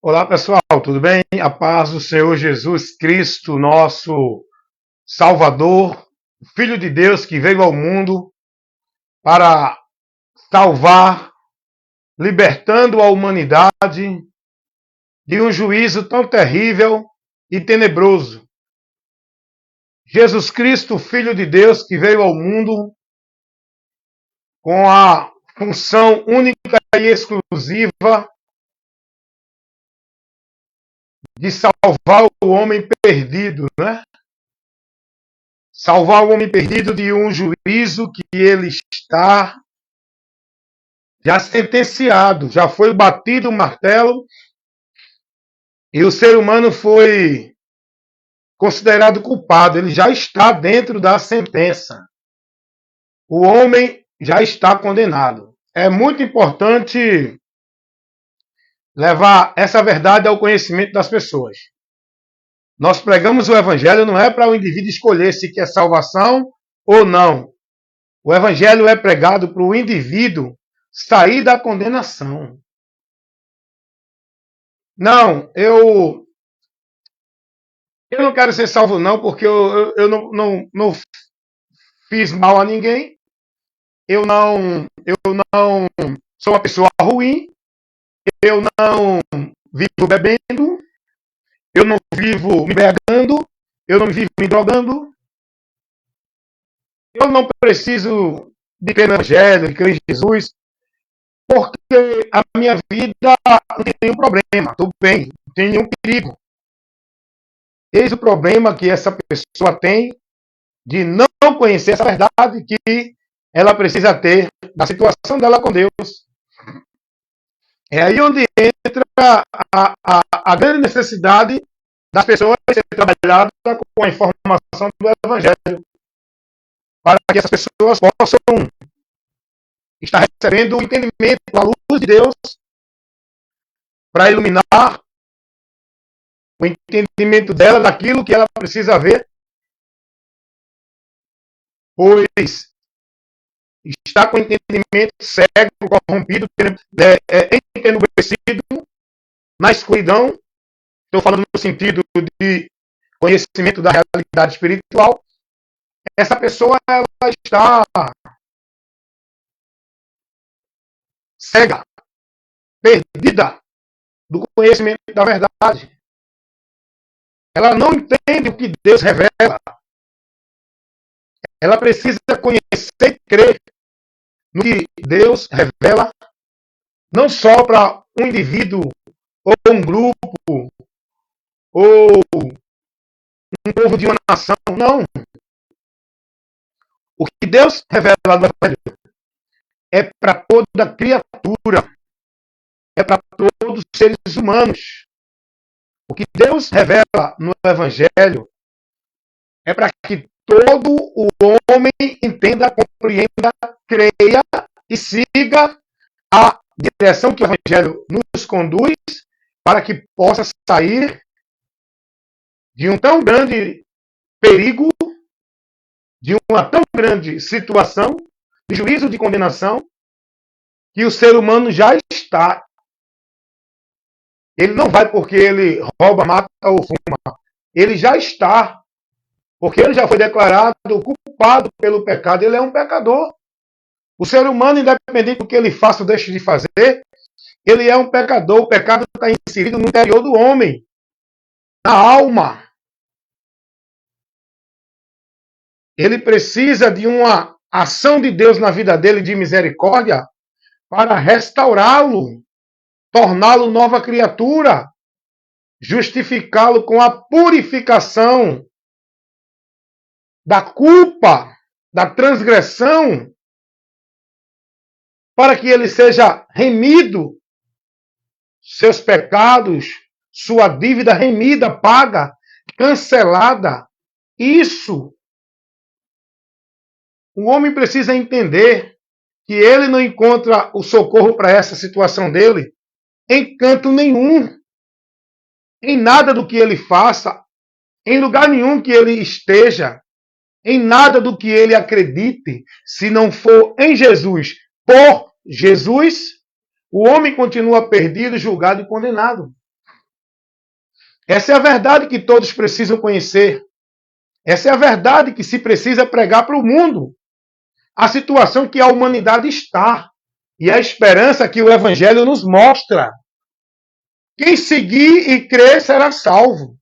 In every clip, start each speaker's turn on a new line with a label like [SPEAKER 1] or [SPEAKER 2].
[SPEAKER 1] Olá pessoal, tudo bem? A paz do Senhor Jesus Cristo, nosso Salvador, Filho de Deus que veio ao mundo para salvar, libertando a humanidade de um juízo tão terrível e tenebroso. Jesus Cristo, Filho de Deus que veio ao mundo com a função única e exclusiva de salvar o homem perdido, né? Salvar o homem perdido de um juízo que ele está já sentenciado, já foi batido o martelo e o ser humano foi considerado culpado, ele já está dentro da sentença. O homem já está condenado. É muito importante levar essa verdade ao conhecimento das pessoas. Nós pregamos o evangelho não é para o indivíduo escolher se quer salvação ou não. O evangelho é pregado para o indivíduo sair da condenação. Não, eu não quero ser salvo não, porque eu não fiz mal a ninguém. Eu não sou uma pessoa ruim. Eu não vivo bebendo. Eu não vivo me embriagando. Eu não vivo me drogando. Eu não preciso de crer no Evangelho, de crer em Jesus, porque a minha vida não tem nenhum problema. Estou bem, não tem nenhum perigo. Eis o problema que essa pessoa tem de não conhecer essa verdade que ela precisa ter da situação dela com Deus. É aí onde entra a grande necessidade das pessoas ser trabalhadas com a informação do Evangelho, para que essas pessoas possam estar recebendo o entendimento, a luz de Deus, para iluminar o entendimento dela daquilo que ela precisa ver, pois está com o entendimento cego, corrompido, entenebrecido, na escuridão. Estou falando no sentido de conhecimento da realidade espiritual. Essa pessoa ela está cega, perdida do conhecimento da verdade. Ela não entende o que Deus revela. Ela precisa conhecer e crer no que Deus revela, não só para um indivíduo, ou um grupo, ou um povo de uma nação, não. O que Deus revela no Evangelho é para toda criatura, é para todos os seres humanos. O que Deus revela no Evangelho é para que todo o homem entenda, compreenda, creia e siga a direção que o Evangelho nos conduz para que possa sair de um tão grande perigo, de uma tão grande situação de juízo de condenação que o ser humano já está. Ele não vai porque ele rouba, mata ou fuma. Ele já está, porque ele já foi declarado culpado pelo pecado. Ele é um pecador. O ser humano, independente do que ele faça ou deixe de fazer, ele é um pecador. O pecado está inserido no interior do homem, na alma. Ele precisa de uma ação de Deus na vida dele, de misericórdia, para restaurá-lo, torná-lo nova criatura, justificá-lo com a purificação da culpa, da transgressão, para que ele seja remido, seus pecados, sua dívida remida, paga, cancelada. Isso o homem precisa entender, que ele não encontra o socorro para essa situação dele em canto nenhum, em nada do que ele faça, em lugar nenhum que ele esteja, em nada do que ele acredite, se não for em Jesus, por Jesus, o homem continua perdido, julgado e condenado. Essa é a verdade que todos precisam conhecer. Essa é a verdade que se precisa pregar para o mundo. A situação que a humanidade está. E a esperança que o Evangelho nos mostra. Quem seguir e crer será salvo.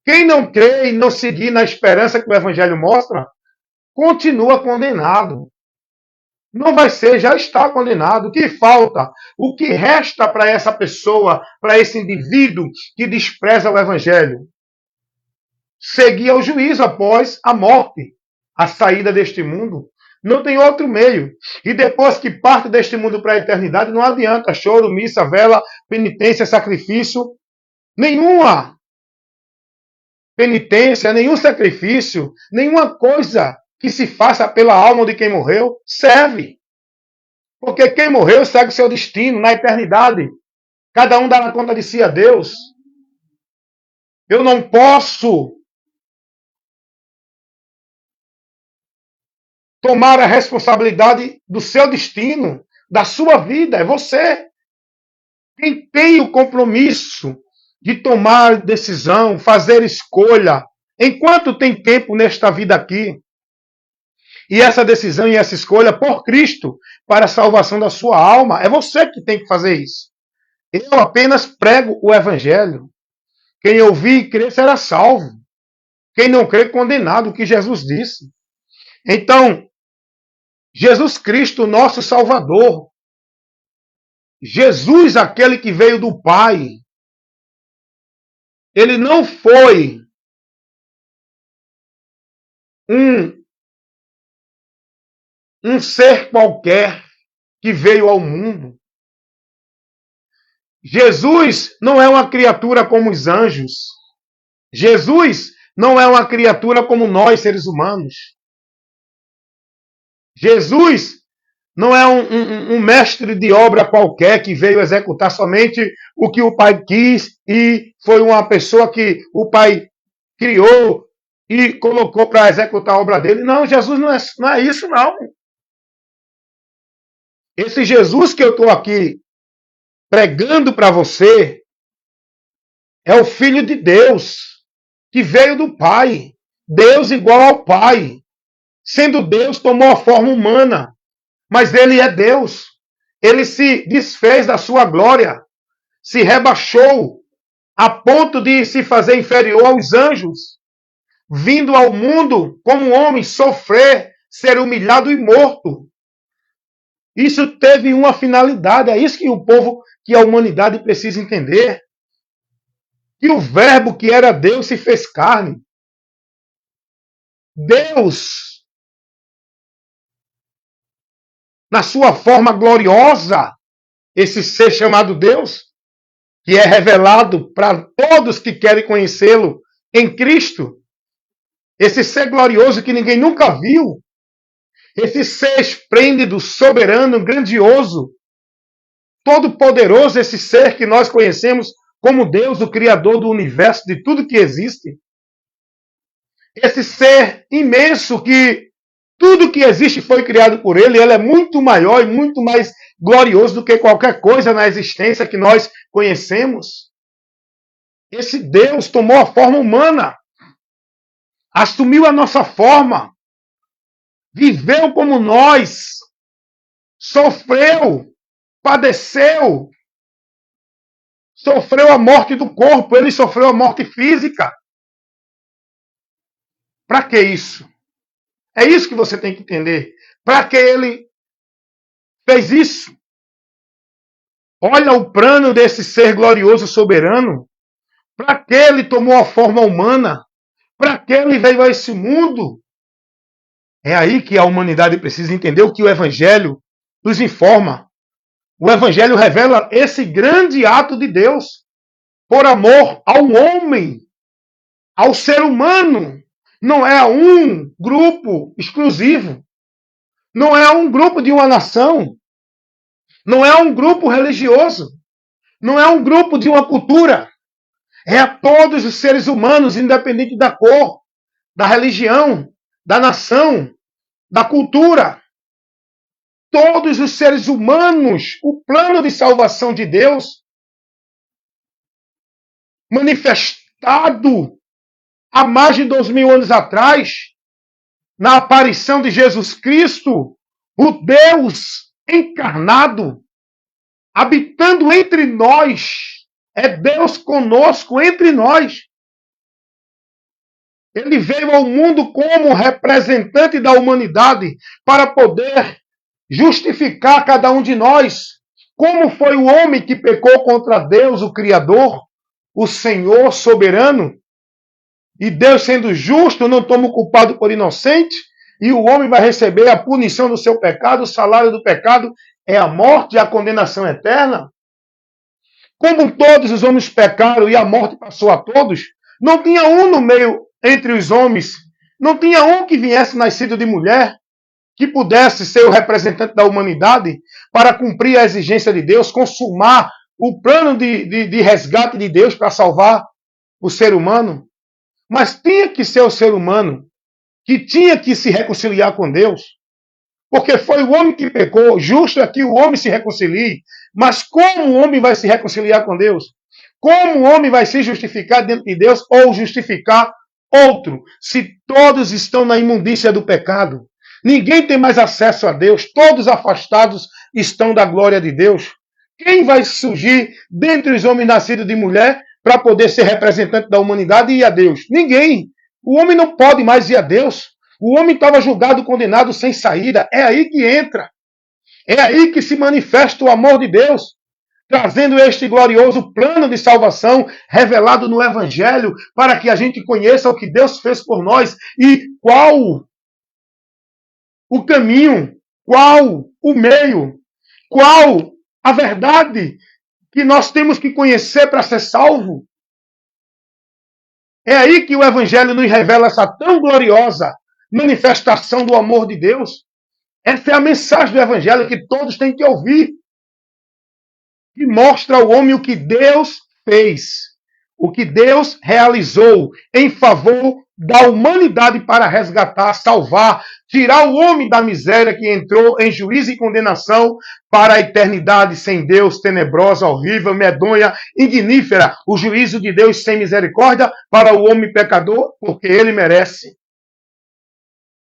[SPEAKER 1] Quem não crê e não seguir na esperança que o Evangelho mostra, continua condenado. Não vai ser, já está condenado. O que falta? O que resta para essa pessoa, para esse indivíduo que despreza o Evangelho? Seguir ao juízo após a morte, a saída deste mundo. Não tem outro meio. E depois que parte deste mundo para a eternidade, não adianta choro, missa, vela, penitência, sacrifício. Nenhuma penitência, nenhum sacrifício, nenhuma coisa que se faça pela alma de quem morreu serve. Porque quem morreu segue seu destino na eternidade. Cada um dará conta de si a Deus. Eu não posso tomar a responsabilidade do seu destino, da sua vida. É você. Quem tem o compromisso de tomar decisão, fazer escolha, enquanto tem tempo nesta vida aqui. E essa decisão e essa escolha por Cristo para a salvação da sua alma, é você que tem que fazer isso. Eu apenas prego o Evangelho. Quem ouvir e crer será salvo. Quem não crê, condenado, o que Jesus disse. Então, Jesus Cristo, nosso Salvador, Jesus, aquele que veio do Pai, ele não foi um ser qualquer que veio ao mundo. Jesus não é uma criatura como os anjos. Jesus não é uma criatura como nós, seres humanos. Jesus não é um mestre de obra qualquer que veio executar somente o que o Pai quis e foi uma pessoa que o Pai criou e colocou para executar a obra dele. Não, Jesus não é isso, não. Esse Jesus que eu estou aqui pregando para você é o Filho de Deus, que veio do Pai. Deus igual ao Pai. Sendo Deus, tomou a forma humana. Mas ele é Deus. Ele se desfez da sua glória. Se rebaixou a ponto de se fazer inferior aos anjos. Vindo ao mundo como homem, sofrer, ser humilhado e morto. Isso teve uma finalidade. É isso que o povo, que a humanidade precisa entender. Que o verbo que era Deus se fez carne. Deus, na sua forma gloriosa, esse ser chamado Deus, que é revelado para todos que querem conhecê-lo em Cristo, esse ser glorioso que ninguém nunca viu, esse ser esplêndido, soberano, grandioso, todo-poderoso, esse ser que nós conhecemos como Deus, o Criador do universo, de tudo que existe, esse ser imenso que tudo que existe foi criado por ele é muito maior e muito mais glorioso do que qualquer coisa na existência que nós conhecemos. Esse Deus tomou a forma humana, assumiu a nossa forma, viveu como nós, sofreu, padeceu, sofreu a morte do corpo, ele sofreu a morte física. Para que isso? É isso que você tem que entender. Para que ele fez isso? Olha o plano desse ser glorioso soberano. Para que ele tomou a forma humana? Para que ele veio a esse mundo? É aí que a humanidade precisa entender o que o Evangelho nos informa. O Evangelho revela esse grande ato de Deus por amor ao homem, ao ser humano. Não é um grupo exclusivo. Não é um grupo de uma nação. Não é um grupo religioso. Não é um grupo de uma cultura. É a todos os seres humanos, independente da cor, da religião, da nação, da cultura. Todos os seres humanos, o plano de salvação de Deus manifestado há mais de 2000 anos atrás, na aparição de Jesus Cristo, o Deus encarnado, habitando entre nós. É Deus conosco entre nós. Ele veio ao mundo como representante da humanidade para poder justificar cada um de nós. Como foi o homem que pecou contra Deus, o Criador, o Senhor soberano? E Deus, sendo justo, não toma o culpado por inocente, e o homem vai receber a punição do seu pecado. O salário do pecado é a morte e a condenação eterna. Como todos os homens pecaram e a morte passou a todos, não tinha um no meio entre os homens, não tinha um que viesse nascido de mulher, que pudesse ser o representante da humanidade para cumprir a exigência de Deus, consumar o plano de resgate de Deus para salvar o ser humano. Mas tinha que ser o ser humano que tinha que se reconciliar com Deus, porque foi o homem que pecou. Justo é que o homem se reconcilie, mas como o homem vai se reconciliar com Deus? Como o homem vai se justificar diante de Deus ou justificar outro, se todos estão na imundícia do pecado? Ninguém tem mais acesso a Deus, todos afastados estão da glória de Deus. Quem vai surgir dentre os homens nascidos de mulher para poder ser representante da humanidade e ir a Deus? Ninguém. O homem não pode mais ir a Deus. O homem estava julgado, condenado, sem saída. É aí que entra. É aí que se manifesta o amor de Deus, trazendo este glorioso plano de salvação revelado no Evangelho, para que a gente conheça o que Deus fez por nós e qual o caminho, qual o meio, qual a verdade que nós temos que conhecer para ser salvo. É aí que o Evangelho nos revela essa tão gloriosa manifestação do amor de Deus. Essa é a mensagem do Evangelho que todos têm que ouvir. Que mostra ao homem o que Deus fez, o que Deus realizou em favor da humanidade para resgatar, salvar, tirar o homem da miséria que entrou em juízo e condenação para a eternidade sem Deus, tenebrosa, horrível, medonha, ignífera. O juízo de Deus sem misericórdia para o homem pecador, porque ele merece.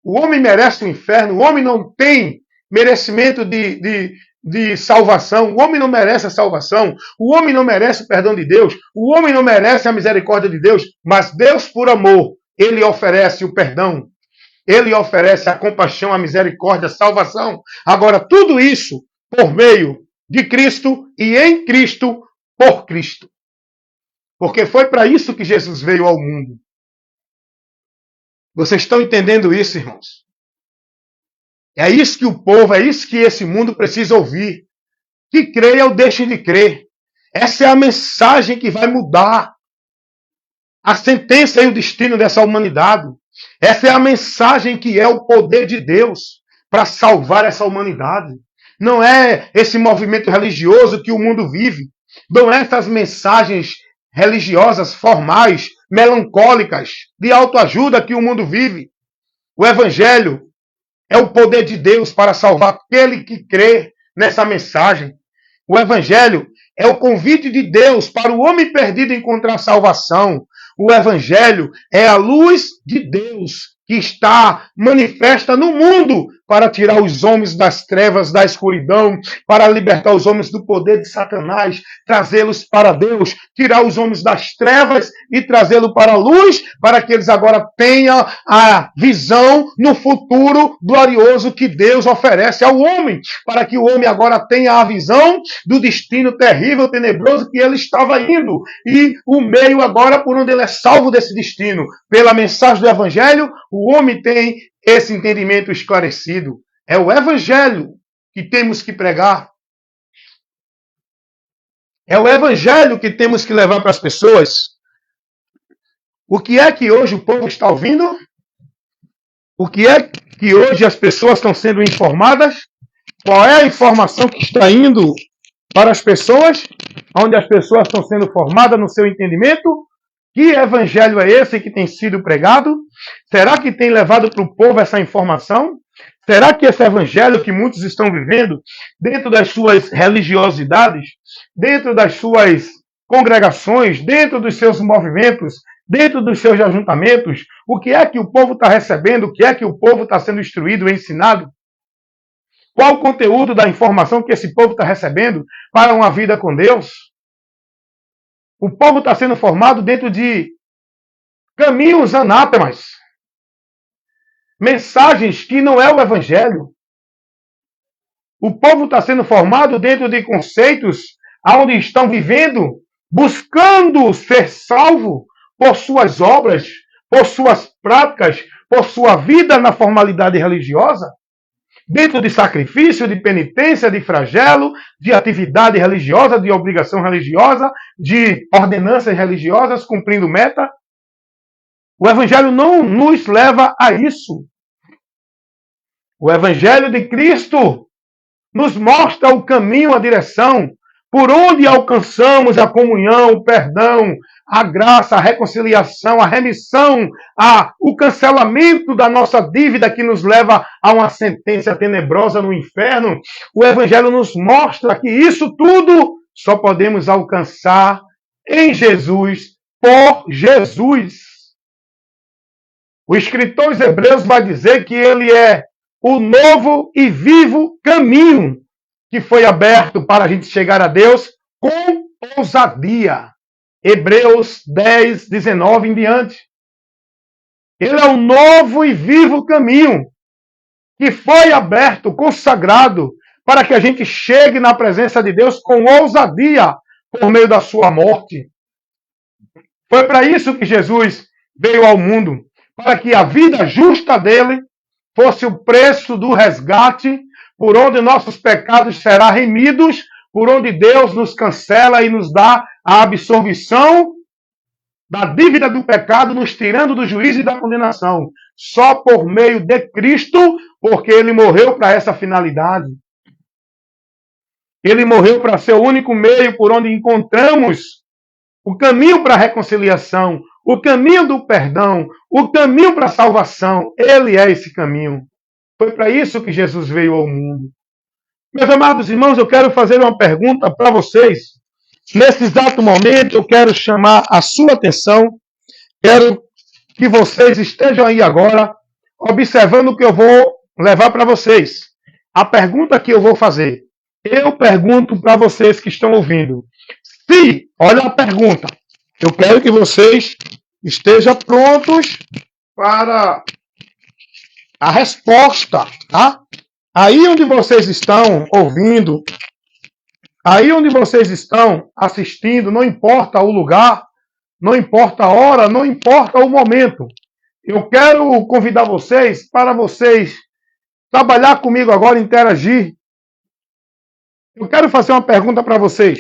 [SPEAKER 1] O homem merece o inferno, o homem não tem merecimento de salvação, o homem não merece a salvação, o homem não merece o perdão de Deus, o homem não merece a misericórdia de Deus, mas Deus, por amor, ele oferece o perdão, ele oferece a compaixão, a misericórdia, a salvação. Agora, tudo isso por meio de Cristo e em Cristo, por Cristo. Porque foi para isso que Jesus veio ao mundo. Vocês estão entendendo isso, irmãos? É isso que o povo, é isso que esse mundo precisa ouvir. Que creia ou deixe de crer. Essa é a mensagem que vai mudar a sentença e o destino dessa humanidade. Essa é a mensagem que é o poder de Deus para salvar essa humanidade. Não é esse movimento religioso que o mundo vive. Não é essas mensagens religiosas, formais, melancólicas, de autoajuda que o mundo vive. O Evangelho é o poder de Deus para salvar aquele que crê nessa mensagem. O Evangelho é o convite de Deus para o homem perdido encontrar salvação. O Evangelho é a luz de Deus que está manifesta no mundo para tirar os homens das trevas, da escuridão, para libertar os homens do poder de Satanás, trazê-los para Deus, tirar os homens das trevas e trazê-los para a luz, para que eles agora tenham a visão no futuro glorioso que Deus oferece ao homem, para que o homem agora tenha a visão do destino terrível, tenebroso que ele estava indo, e o meio agora por onde ele é salvo desse destino. Pela mensagem do Evangelho, o homem tem esse entendimento esclarecido. É o Evangelho que temos que pregar. É o Evangelho que temos que levar para as pessoas. O que é que hoje o povo está ouvindo? O que é que hoje as pessoas estão sendo informadas? Qual é a informação que está indo para as pessoas? Onde as pessoas estão sendo formadas no seu entendimento? Que evangelho é esse que tem sido pregado? Será que tem levado para o povo essa informação? Será que esse evangelho que muitos estão vivendo, dentro das suas religiosidades, dentro das suas congregações, dentro dos seus movimentos, dentro dos seus ajuntamentos, o que é que o povo está recebendo, o que é que o povo está sendo instruído, ensinado? Qual o conteúdo da informação que esse povo está recebendo para uma vida com Deus? O povo está sendo formado dentro de caminhos anátemas, mensagens que não é o Evangelho. O povo está sendo formado dentro de conceitos onde estão vivendo, buscando ser salvo por suas obras, por suas práticas, por sua vida na formalidade religiosa, dentro de sacrifício, de penitência, de flagelo, de atividade religiosa, de obrigação religiosa, de ordenanças religiosas, cumprindo meta. O Evangelho não nos leva a isso. O Evangelho de Cristo nos mostra o caminho, a direção, por onde alcançamos a comunhão, o perdão, a graça, a reconciliação, a remissão, o cancelamento da nossa dívida que nos leva a uma sentença tenebrosa no inferno. O Evangelho nos mostra que isso tudo só podemos alcançar em Jesus, por Jesus. O escritor aos Hebreus vai dizer que ele é o novo e vivo caminho que foi aberto para a gente chegar a Deus com ousadia. Hebreus 10, 19 em diante. Ele é o novo e vivo caminho que foi aberto, consagrado, para que a gente chegue na presença de Deus com ousadia por meio da sua morte. Foi para isso que Jesus veio ao mundo, para que a vida justa dele fosse o preço do resgate, por onde nossos pecados serão remidos, por onde Deus nos cancela e nos dá a absolvição da dívida do pecado, nos tirando do juízo e da condenação. Só por meio de Cristo, porque ele morreu para essa finalidade. Ele morreu para ser o único meio por onde encontramos o caminho para a reconciliação, o caminho do perdão, o caminho para a salvação. Ele é esse caminho. Foi para isso que Jesus veio ao mundo. Meus amados irmãos, eu quero fazer uma pergunta para vocês. Nesse exato momento, eu quero chamar a sua atenção. Quero que vocês estejam aí agora, observando o que eu vou levar para vocês. A pergunta que eu vou fazer. Eu pergunto para vocês que estão ouvindo. Olha a pergunta. Eu quero que vocês estejam prontos para a resposta, tá? Aí onde vocês estão ouvindo, aí onde vocês estão assistindo, não importa o lugar, não importa a hora, não importa o momento. Eu quero convidar vocês para vocês trabalhar comigo agora, interagir. Eu quero fazer uma pergunta para vocês.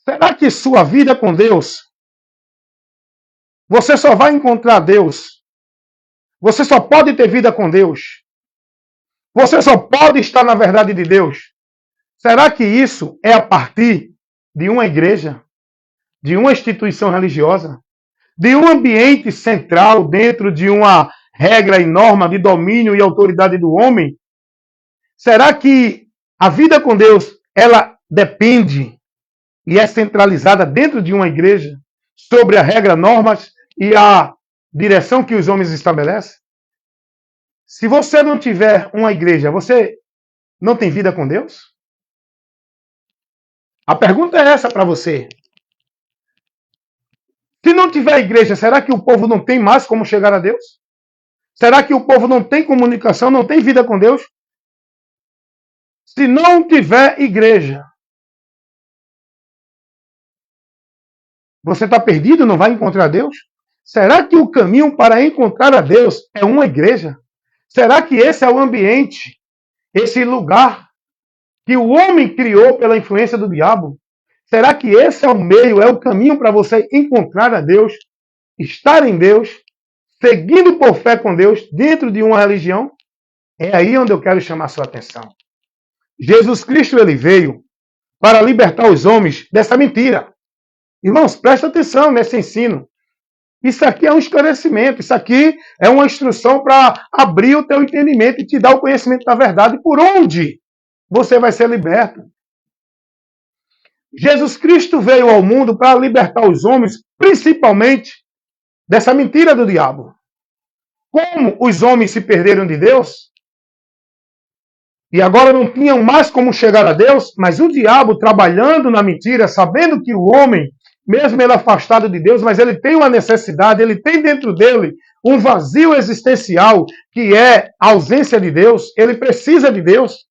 [SPEAKER 1] Será que sua vida com Deus, você só vai encontrar Deus? Você só pode ter vida com Deus? Você só pode estar na verdade de Deus? Será que isso é a partir de uma igreja? De uma instituição religiosa? De um ambiente central dentro de uma regra e norma de domínio e autoridade do homem? Será que a vida com Deus, ela depende e é centralizada dentro de uma igreja sobre a regra, normas e a direção que os homens estabelecem? Se você não tiver uma igreja, você não tem vida com Deus? A pergunta é essa para você. Se não tiver igreja, será que o povo não tem mais como chegar a Deus? Será que o povo não tem comunicação, não tem vida com Deus? Se não tiver igreja, você está perdido, não vai encontrar Deus? Será que o caminho para encontrar a Deus é uma igreja? Será que esse é o ambiente, esse lugar que o homem criou pela influência do diabo? Será que esse é o meio, é o caminho para você encontrar a Deus, estar em Deus, seguindo por fé com Deus, dentro de uma religião? É aí onde eu quero chamar a sua atenção. Jesus Cristo, ele veio para libertar os homens dessa mentira. Irmãos, presta atenção nesse ensino. Isso aqui é um esclarecimento, isso aqui é uma instrução para abrir o teu entendimento e te dar o conhecimento da verdade por onde você vai ser liberto. Jesus Cristo veio ao mundo para libertar os homens, principalmente dessa mentira do diabo. Como os homens se perderam de Deus, e agora não tinham mais como chegar a Deus, mas o diabo trabalhando na mentira, sabendo que o homem, mesmo ele afastado de Deus, mas ele tem uma necessidade, ele tem dentro dele um vazio existencial, que é a ausência de Deus, ele precisa de Deus,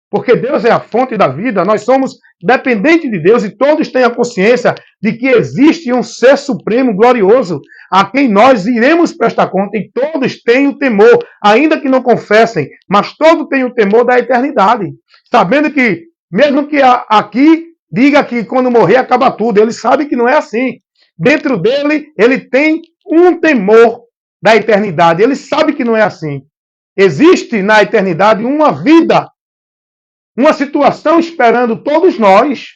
[SPEAKER 1] porque Deus é a fonte da vida, nós somos dependentes de Deus e todos têm a consciência de que existe um ser supremo glorioso a quem nós iremos prestar conta, e todos têm o temor, ainda que não confessem, mas todos têm o temor da eternidade, sabendo que, mesmo que aqui diga que quando morrer acaba tudo, ele sabe que não é assim. Dentro dele, ele tem um temor da eternidade, ele sabe que não é assim. Existe na eternidade uma vida, uma situação esperando todos nós.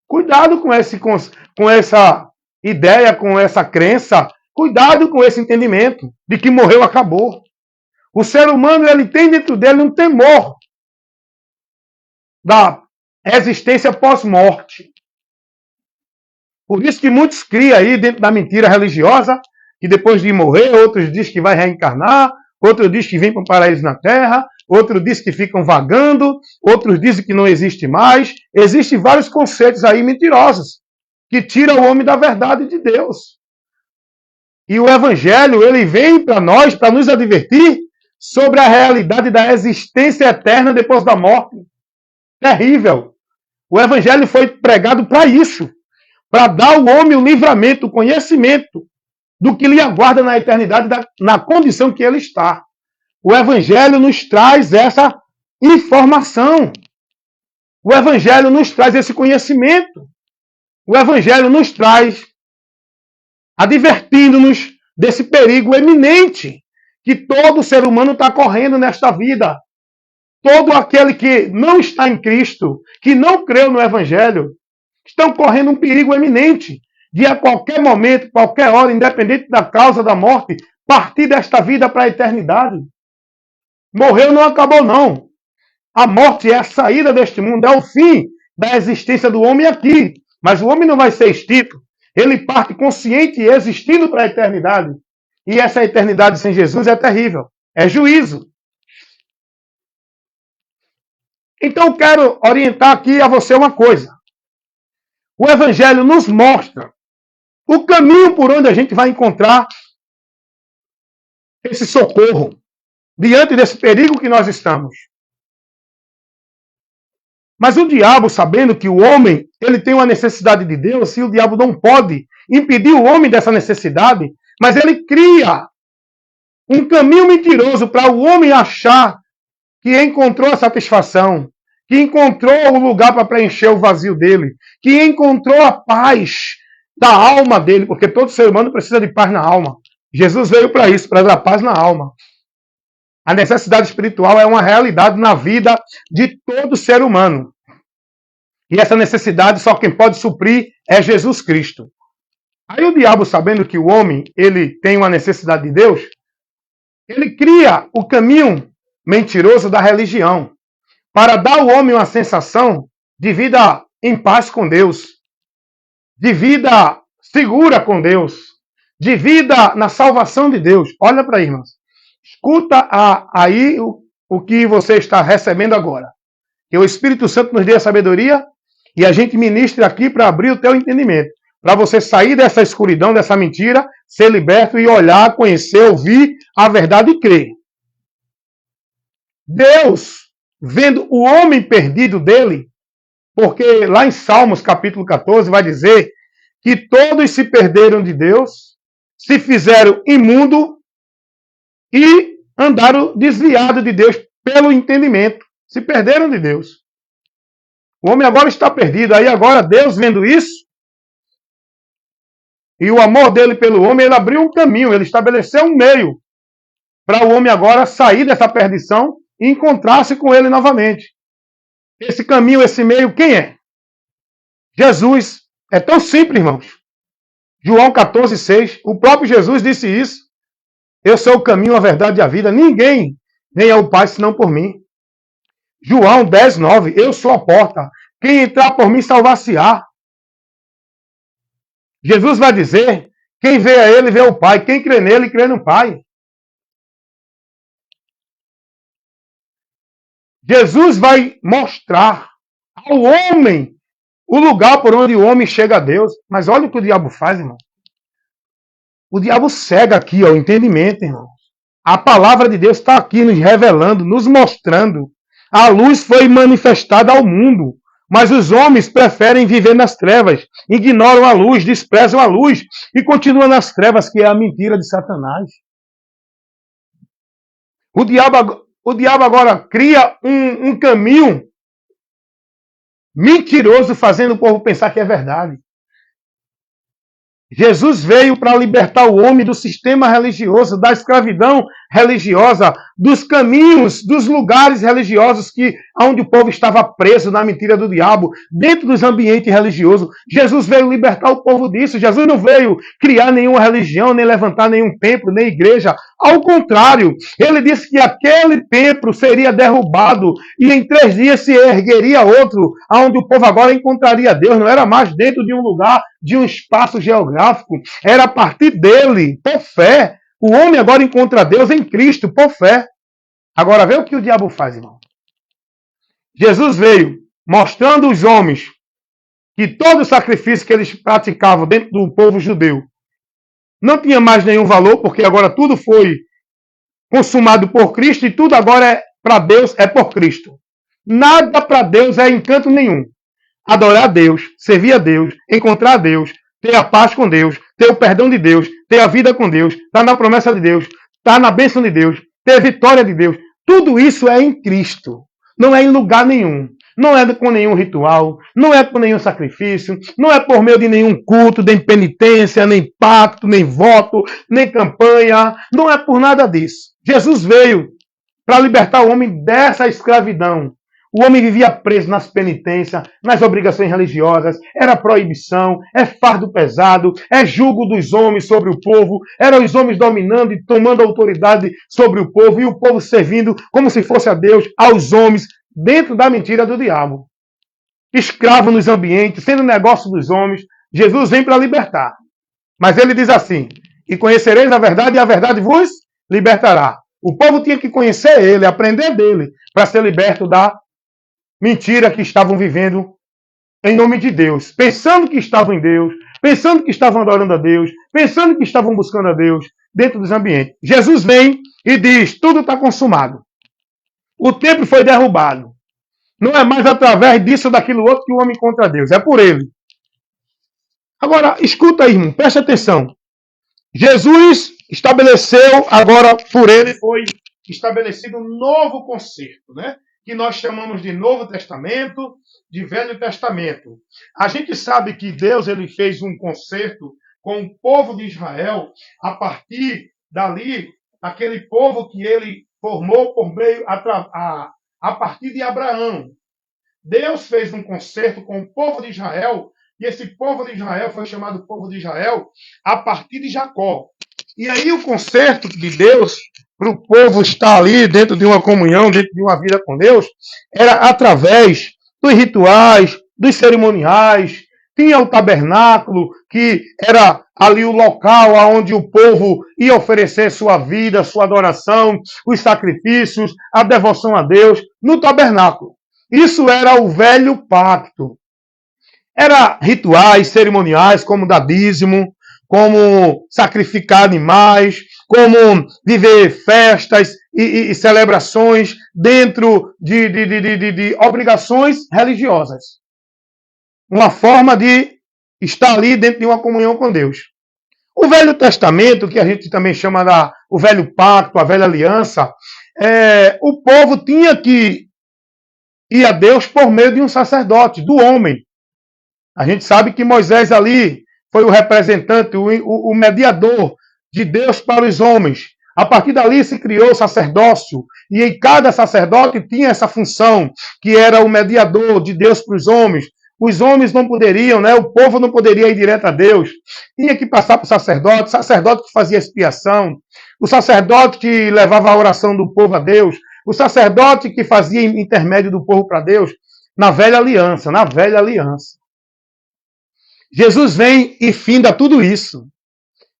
[SPEAKER 1] Cuidado com essa ideia, com essa crença. Cuidado com esse entendimento de que morreu, acabou. O ser humano, ele tem dentro dele um temor da existência pós-morte. Por isso que muitos criam aí dentro da mentira religiosa que depois de morrer, outros dizem que vai reencarnar, outros dizem que vem para um paraíso na Terra, outros dizem que ficam vagando, outros dizem que não existe mais. Existem vários conceitos aí mentirosos que tiram o homem da verdade de Deus. E o Evangelho, ele vem para nós, para nos advertir sobre a realidade da existência eterna depois da morte. Terrível. O Evangelho foi pregado para isso, para dar ao homem o livramento, o conhecimento do que lhe aguarda na eternidade, na condição que ele está. O Evangelho nos traz essa informação. O Evangelho nos traz esse conhecimento. O Evangelho nos traz advertindo-nos desse perigo eminente que todo ser humano está correndo nesta vida. Todo aquele que não está em Cristo, que não creu no Evangelho, estão correndo um perigo eminente de a qualquer momento, qualquer hora, independente da causa da morte, partir desta vida para a eternidade. Morreu, não acabou não. A morte é a saída deste mundo, é o fim da existência do homem aqui. Mas o homem não vai ser extinto. Ele parte consciente e existindo para a eternidade. E essa eternidade sem Jesus é terrível. É juízo. Então eu quero orientar aqui a você uma coisa. O Evangelho nos mostra o caminho por onde a gente vai encontrar esse socorro diante desse perigo que nós estamos. Mas o diabo, sabendo que o homem ele tem uma necessidade de Deus, e o diabo não pode impedir o homem dessa necessidade, mas ele cria um caminho mentiroso para o homem achar que encontrou a satisfação, que encontrou o lugar para preencher o vazio dele, que encontrou a paz da alma dele, porque todo ser humano precisa de paz na alma. Jesus veio para isso, para dar paz na alma. A necessidade espiritual é uma realidade na vida de todo ser humano. E essa necessidade só quem pode suprir é Jesus Cristo. Aí o diabo, sabendo que o homem ele tem uma necessidade de Deus, ele cria o caminho mentiroso da religião para dar ao homem uma sensação de vida em paz com Deus, de vida segura com Deus, de vida na salvação de Deus. Olha para aí, irmãos. Escuta aí o que você está recebendo agora. Que o Espírito Santo nos dê a sabedoria e a gente ministre aqui para abrir o teu entendimento. Para você sair dessa escuridão, dessa mentira, ser liberto e olhar, conhecer, ouvir a verdade e crer. Deus, vendo o homem perdido dele, porque lá em Salmos capítulo 14 vai dizer que todos se perderam de Deus, se fizeram imundo e andaram desviados de Deus pelo entendimento. Se perderam de Deus. O homem agora está perdido. Aí agora Deus vendo isso, e o amor dele pelo homem, ele abriu um caminho, ele estabeleceu um meio para o homem agora sair dessa perdição e encontrar-se com ele novamente. Esse caminho, esse meio, quem é? Jesus. É tão simples, irmãos. João 14,6. O próprio Jesus disse isso. Eu sou o caminho, a verdade e a vida. Ninguém vem ao Pai senão por mim. João 10,9. Eu sou a porta. Quem entrar por mim salvar-se-á. Jesus vai dizer, quem vê a ele, vê o Pai. Quem crê nele, crê no Pai. Jesus vai mostrar ao homem o lugar por onde o homem chega a Deus. Mas olha o que o diabo faz, irmão. O diabo cega aqui, ó, o entendimento, irmão. A palavra de Deus está aqui nos revelando, nos mostrando. A luz foi manifestada ao mundo, mas os homens preferem viver nas trevas, ignoram a luz, desprezam a luz e continuam nas trevas, que é a mentira de Satanás. O diabo agora cria um caminho mentiroso, fazendo o povo pensar que é verdade. Jesus veio para libertar o homem do sistema religioso, da escravidão religiosa, dos caminhos, dos lugares religiosos onde o povo estava preso na mentira do diabo, dentro dos ambientes religiosos. Jesus veio libertar o povo disso. Jesus não veio criar nenhuma religião, nem levantar nenhum templo, nem igreja. Ao contrário, ele disse que aquele templo seria derrubado e em 3 dias se ergueria outro, onde o povo agora encontraria Deus. Não era mais dentro de um lugar, de um espaço geográfico, era a partir dele, por fé. O homem agora encontra Deus em Cristo, por fé. Agora vê o que o diabo faz, irmão. Jesus veio mostrando aos homens que todo o sacrifício que eles praticavam dentro do povo judeu não tinha mais nenhum valor, porque agora tudo foi consumado por Cristo e tudo agora para Deus é por Cristo. Nada para Deus é encanto nenhum. Adorar a Deus, servir a Deus, encontrar a Deus, ter a paz com Deus, ter o perdão de Deus, ter a vida com Deus, estar na promessa de Deus, estar na bênção de Deus, ter a vitória de Deus. Tudo isso é em Cristo. Não é em lugar nenhum. Não é com nenhum ritual, não é com nenhum sacrifício, não é por meio de nenhum culto, nem penitência, nem pacto, nem voto, nem campanha. Não é por nada disso. Jesus veio para libertar o homem dessa escravidão. O homem vivia preso nas penitências, nas obrigações religiosas, era proibição, é fardo pesado, é jugo dos homens sobre o povo, eram os homens dominando e tomando autoridade sobre o povo, e o povo servindo como se fosse a Deus, aos homens, dentro da mentira do diabo. Escravo nos ambientes, sendo negócio dos homens, Jesus vem para libertar. Mas ele diz assim, e conhecereis a verdade, e a verdade vos libertará. O povo tinha que conhecer ele, aprender dele, para ser liberto da mentira que estavam vivendo em nome de Deus, pensando que estavam em Deus, pensando que estavam adorando a Deus, pensando que estavam buscando a Deus dentro dos ambientes. Jesus vem e diz, tudo está consumado. O templo foi derrubado. Não é mais através disso ou daquilo outro que o homem encontra Deus, é por ele. Agora, escuta aí, irmão, preste atenção. Jesus estabeleceu, agora por ele foi estabelecido um novo concerto, né? Que nós chamamos de Novo Testamento, de Velho Testamento. A gente sabe que Deus ele fez um concerto com o povo de Israel a partir dali, aquele povo que ele formou por meio a partir de Abraão. Deus fez um concerto com o povo de Israel, e esse povo de Israel foi chamado povo de Israel a partir de Jacó. E aí o concerto de Deus para o povo estar ali dentro de uma comunhão, dentro de uma vida com Deus, era através dos rituais, dos cerimoniais. Tinha o tabernáculo, que era ali o local onde o povo ia oferecer sua vida, sua adoração, os sacrifícios, a devoção a Deus, no tabernáculo. Isso era o velho pacto. Era rituais, cerimoniais, como dar dízimo, como sacrificar animais, como viver festas e celebrações dentro de obrigações religiosas. Uma forma de estar ali dentro de uma comunhão com Deus. O Velho Testamento, que a gente também chama o Velho Pacto, a Velha Aliança, o povo tinha que ir a Deus por meio de um sacerdote, do homem. A gente sabe que Moisés ali foi o representante, o mediador de Deus para os homens. A partir dali se criou o sacerdócio, e em cada sacerdote tinha essa função, que era o mediador de Deus para os homens. Os homens não poderiam, né? O povo não poderia ir direto a Deus. Tinha que passar para o sacerdote que fazia expiação, o sacerdote que levava a oração do povo a Deus, o sacerdote que fazia intermédio do povo para Deus. Na velha aliança, na velha aliança. Jesus vem e finda tudo isso.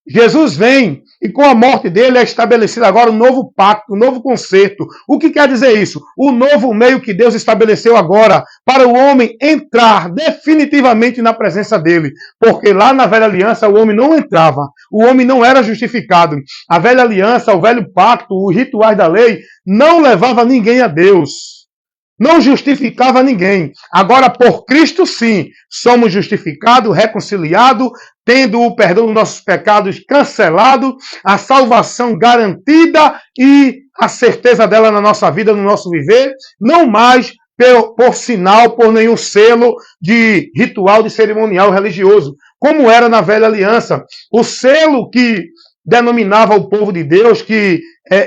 [SPEAKER 1] Jesus vem e com a morte dele é estabelecido agora um novo pacto, um novo concerto. O que quer dizer isso? O novo meio que Deus estabeleceu agora para o homem entrar definitivamente na presença dele. Porque lá na velha aliança o homem não entrava, o homem não era justificado. A velha aliança, o velho pacto, os rituais da lei não levava ninguém a Deus. Não justificava ninguém. Agora, por Cristo, sim, somos justificados, reconciliados, tendo o perdão dos nossos pecados cancelado, a salvação garantida e a certeza dela na nossa vida, no nosso viver, não mais por sinal, por nenhum selo de ritual, de cerimonial religioso, como era na velha aliança. O selo que denominava o povo de Deus, que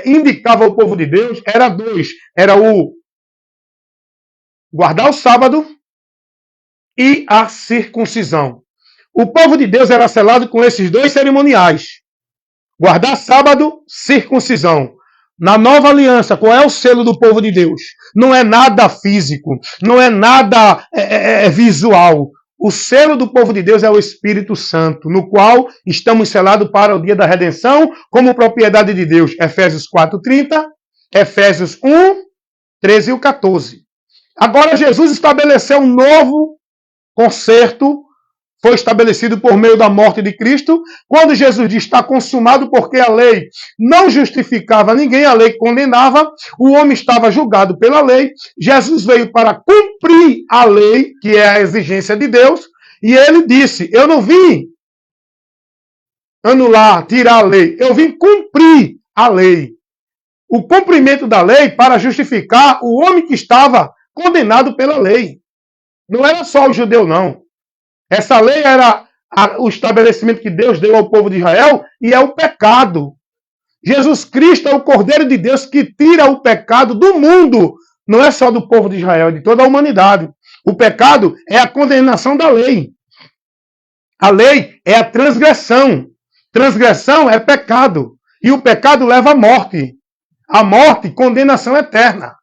[SPEAKER 1] indicava o povo de Deus, era dois. Era o guardar o sábado e a circuncisão. O povo de Deus era selado com esses dois cerimoniais. Guardar sábado, circuncisão. Na nova aliança, qual é o selo do povo de Deus? Não é nada físico, não é nada visual. O selo do povo de Deus é o Espírito Santo, no qual estamos selados para o dia da redenção como propriedade de Deus. Efésios 4:30, Efésios 1, 13 e 14. Agora Jesus estabeleceu um novo concerto, foi estabelecido por meio da morte de Cristo. Quando Jesus diz está consumado, porque a lei não justificava ninguém, a lei condenava, o homem estava julgado pela lei. Jesus veio para cumprir a lei, que é a exigência de Deus, e ele disse, eu não vim anular, tirar a lei, eu vim cumprir a lei. O cumprimento da lei para justificar o homem que estava condenado pela lei. Não era só o judeu, não. Essa lei era o estabelecimento que Deus deu ao povo de Israel e é o pecado. Jesus Cristo é o Cordeiro de Deus que tira o pecado do mundo. Não é só do povo de Israel, é de toda a humanidade. O pecado é a condenação da lei. A lei é a transgressão. Transgressão é pecado. E o pecado leva à morte. A morte, condenação eterna.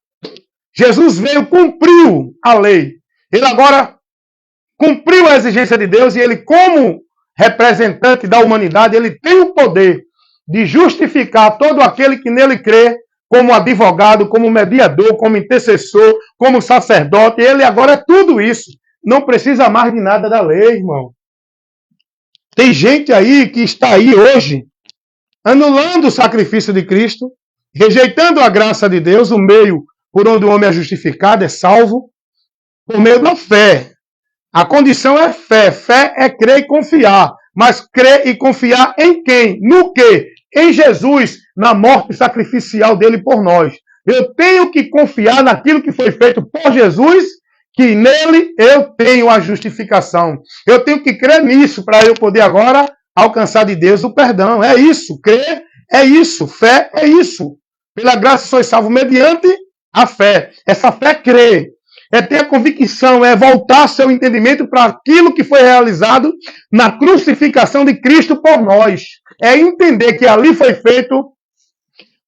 [SPEAKER 1] Jesus veio, cumpriu a lei. Ele agora cumpriu a exigência de Deus e ele, como representante da humanidade, ele tem o poder de justificar todo aquele que nele crê, como advogado, como mediador, como intercessor, como sacerdote. Ele agora é tudo isso. Não precisa mais de nada da lei, irmão. Tem gente aí que está aí hoje anulando o sacrifício de Cristo, rejeitando a graça de Deus, o meio por onde o homem é justificado, é salvo, por meio da fé. A condição é fé. Fé é crer e confiar. Mas crer e confiar em quem? No quê? Em Jesus, na morte sacrificial dele por nós. Eu tenho que confiar naquilo que foi feito por Jesus, que nele eu tenho a justificação. Eu tenho que crer nisso para eu poder agora alcançar de Deus o perdão. É isso. Crer é isso. Fé é isso. Pela graça sois salvos mediante a fé. Essa fé crê. É ter a convicção, é voltar seu entendimento para aquilo que foi realizado na crucificação de Cristo por nós. É entender que ali foi feito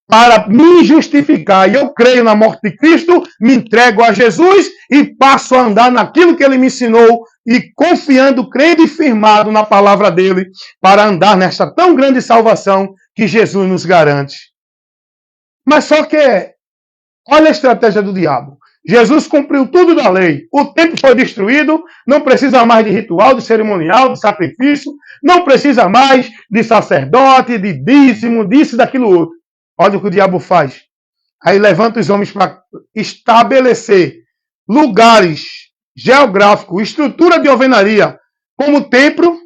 [SPEAKER 1] para me justificar. E eu creio na morte de Cristo, me entrego a Jesus e passo a andar naquilo que ele me ensinou e confiando, crendo e firmado na palavra dele para andar nesta tão grande salvação que Jesus nos garante. Mas só que, olha a estratégia do diabo. Jesus cumpriu tudo da lei. O templo foi destruído, não precisa mais de ritual, de cerimonial, de sacrifício, não precisa mais de sacerdote, de dízimo, disso, daquilo outro. Olha o que o diabo faz. Aí levanta os homens para estabelecer lugares geográficos, estrutura de alvenaria, como templo,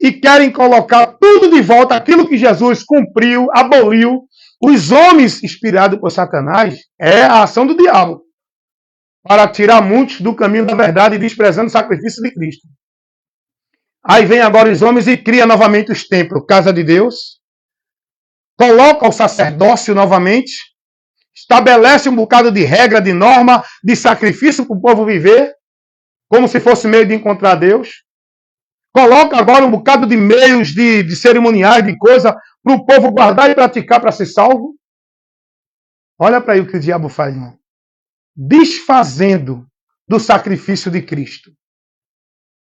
[SPEAKER 1] e querem colocar tudo de volta, aquilo que Jesus cumpriu, aboliu. Os homens inspirados por Satanás é a ação do diabo para tirar muitos do caminho da verdade, desprezando o sacrifício de Cristo. Aí vem agora os homens e cria novamente os templos, casa de Deus, coloca o sacerdócio novamente, estabelece um bocado de regra, de norma, de sacrifício para o povo viver, como se fosse meio de encontrar Deus. Coloca agora um bocado de meios, de cerimoniais, de coisa, para o povo guardar e praticar para ser salvo. Olha para aí o que o diabo faz, irmão. Desfazendo do sacrifício de Cristo.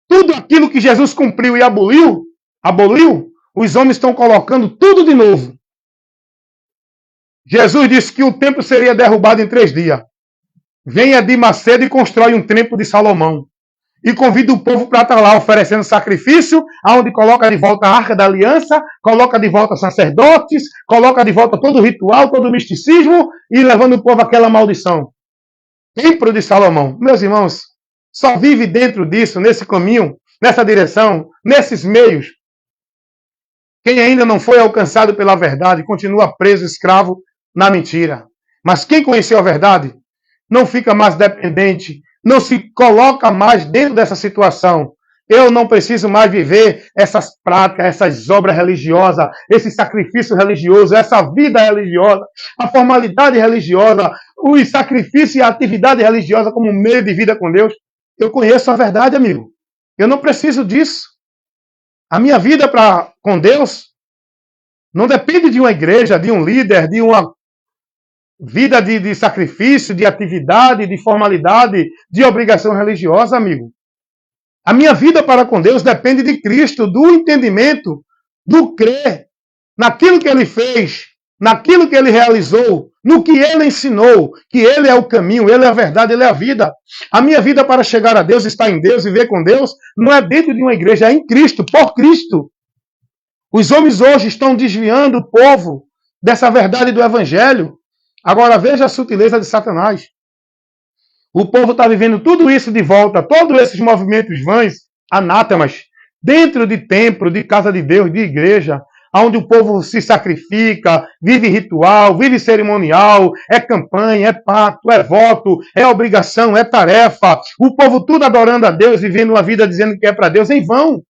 [SPEAKER 1] Tudo aquilo que Jesus cumpriu e aboliu, os homens estão colocando tudo de novo. Jesus disse que o templo seria derrubado em 3 dias. Vem Edir Macedo e constrói um templo de Salomão. E convida o povo para estar lá oferecendo sacrifício, aonde coloca de volta a Arca da Aliança, coloca de volta sacerdotes, coloca de volta todo o ritual, todo o misticismo, e levando o povo àquela maldição. Templo de Salomão. Meus irmãos, só vive dentro disso, nesse caminho, nessa direção, nesses meios. Quem ainda não foi alcançado pela verdade, continua preso, escravo na mentira. Mas quem conheceu a verdade, não fica mais dependente, não se coloca mais dentro dessa situação. Eu não preciso mais viver essas práticas, essas obras religiosas, esse sacrifício religioso, essa vida religiosa, a formalidade religiosa, os sacrifícios e a atividade religiosa como meio de vida com Deus. Eu conheço a verdade, amigo. Eu não preciso disso. A minha vida com Deus não depende de uma igreja, de um líder, de uma vida de sacrifício, de atividade, de formalidade, de obrigação religiosa, amigo. A minha vida para com Deus depende de Cristo, do entendimento, do crer naquilo que Ele fez, naquilo que Ele realizou, no que Ele ensinou, que Ele é o caminho, Ele é a verdade, Ele é a vida. A minha vida para chegar a Deus, estar em Deus, viver com Deus, não é dentro de uma igreja, é em Cristo, por Cristo. Os homens hoje estão desviando o povo dessa verdade do Evangelho. Agora veja a sutileza de Satanás. O povo está vivendo tudo isso de volta, todos esses movimentos vãs, anátemas, dentro de templo, de casa de Deus, de igreja, onde o povo se sacrifica, vive ritual, vive cerimonial, é campanha, é pacto, é voto, é obrigação, é tarefa. O povo tudo adorando a Deus, vivendo uma vida dizendo que é para Deus, em vão.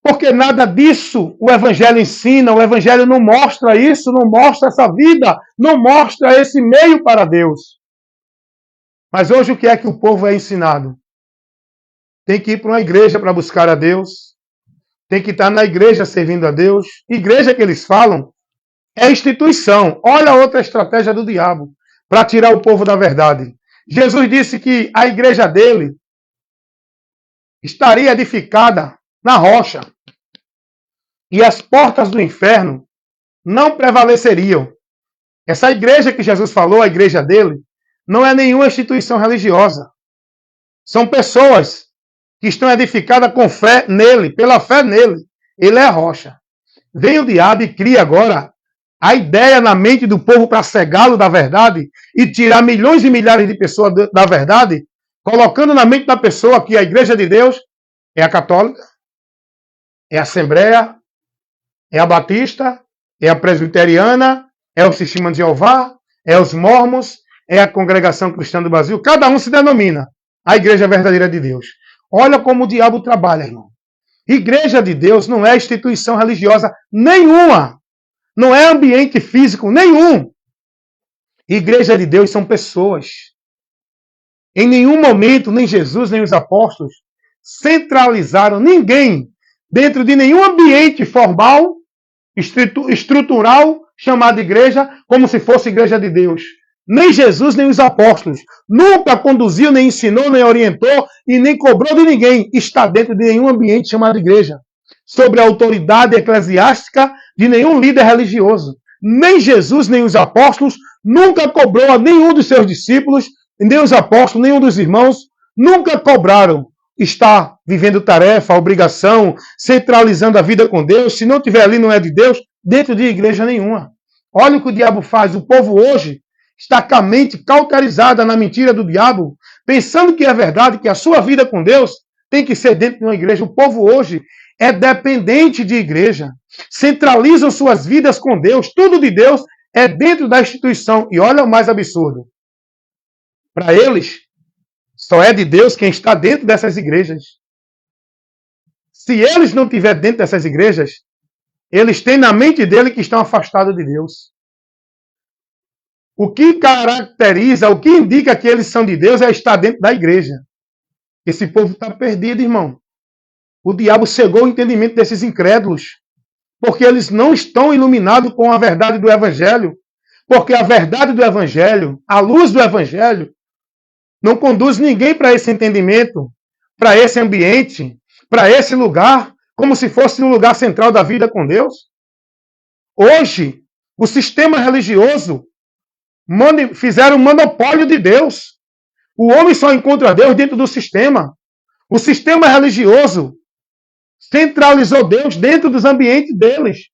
[SPEAKER 1] Porque nada disso o Evangelho ensina, o Evangelho não mostra isso, não mostra essa vida, não mostra esse meio para Deus. Mas hoje o que é que o povo é ensinado? Tem que ir para uma igreja para buscar a Deus, tem que estar na igreja servindo a Deus. Igreja que eles falam é instituição. Olha outra estratégia do diabo para tirar o povo da verdade. Jesus disse que a igreja dele estaria edificada na rocha. E as portas do inferno não prevaleceriam. Essa igreja que Jesus falou, a igreja dele, não é nenhuma instituição religiosa. São pessoas que estão edificadas com fé nele, pela fé nele. Ele é a rocha. Vem o diabo e cria agora a ideia na mente do povo para cegá-lo da verdade e tirar milhões e milhares de pessoas da verdade, colocando na mente da pessoa que a igreja de Deus é a católica, é a assembleia, é a batista, é a presbiteriana, é o Testemunho de Jeová, é os mormons, é a congregação cristã do Brasil. Cada um se denomina a igreja verdadeira de Deus. Olha como o diabo trabalha, irmão. Igreja de Deus não é instituição religiosa nenhuma. Não é ambiente físico nenhum. Igreja de Deus são pessoas. Em nenhum momento, nem Jesus, nem os apóstolos centralizaram ninguém dentro de nenhum ambiente formal, estrutural, chamado igreja, como se fosse igreja de Deus. Nem Jesus, nem os apóstolos. Nunca conduziu, nem ensinou, nem orientou e nem cobrou de ninguém. Está dentro de nenhum ambiente chamado igreja. Sobre a autoridade eclesiástica de nenhum líder religioso. Nem Jesus, nem os apóstolos nunca cobrou a nenhum dos seus discípulos, nem os apóstolos, nenhum dos irmãos, nunca cobraram estar vivendo tarefa, obrigação, centralizando a vida com Deus. Se não tiver ali, não é de Deus, dentro de igreja nenhuma. Olha o que o diabo faz. O povo hoje está com a mente cauterizada na mentira do diabo, pensando que é verdade, que a sua vida com Deus tem que ser dentro de uma igreja. O povo hoje é dependente de igreja. Centralizam suas vidas com Deus. Tudo de Deus é dentro da instituição. E olha o mais absurdo. Para eles, só é de Deus quem está dentro dessas igrejas. Se eles não estiverem dentro dessas igrejas, eles têm na mente dele que estão afastados de Deus. O que caracteriza, o que indica que eles são de Deus é estar dentro da igreja. Esse povo está perdido, irmão. O diabo cegou o entendimento desses incrédulos. Porque eles não estão iluminados com a verdade do Evangelho. Porque a verdade do Evangelho, a luz do Evangelho, não conduz ninguém para esse entendimento, para esse ambiente, para esse lugar, como se fosse um lugar central da vida com Deus. Hoje, o sistema religioso fizeram um monopólio de Deus. O homem só encontra Deus dentro do sistema. O sistema religioso centralizou Deus dentro dos ambientes deles.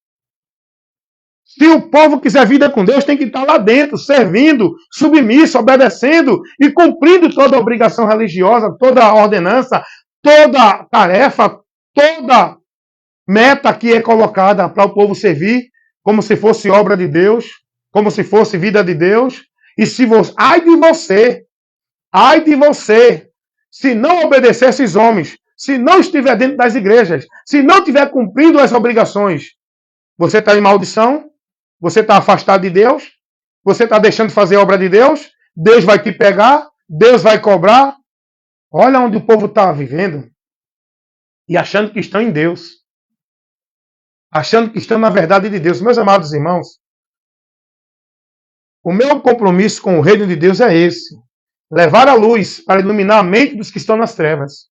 [SPEAKER 1] Se o povo quiser vida com Deus, tem que estar lá dentro, servindo, submisso, obedecendo e cumprindo toda a obrigação religiosa, toda a ordenança, toda a tarefa, toda meta que é colocada para o povo servir, como se fosse obra de Deus, como se fosse vida de Deus. E se você, ai de você, se não obedecer esses homens, se não estiver dentro das igrejas, se não estiver cumprindo as obrigações, você está em maldição, você está afastado de Deus, você está deixando de fazer a obra de Deus, Deus vai te pegar, Deus vai cobrar. Olha onde o povo está vivendo e achando que estão em Deus. Achando que estão na verdade de Deus. Meus amados irmãos, o meu compromisso com o reino de Deus é esse. Levar a luz para iluminar a mente dos que estão nas trevas.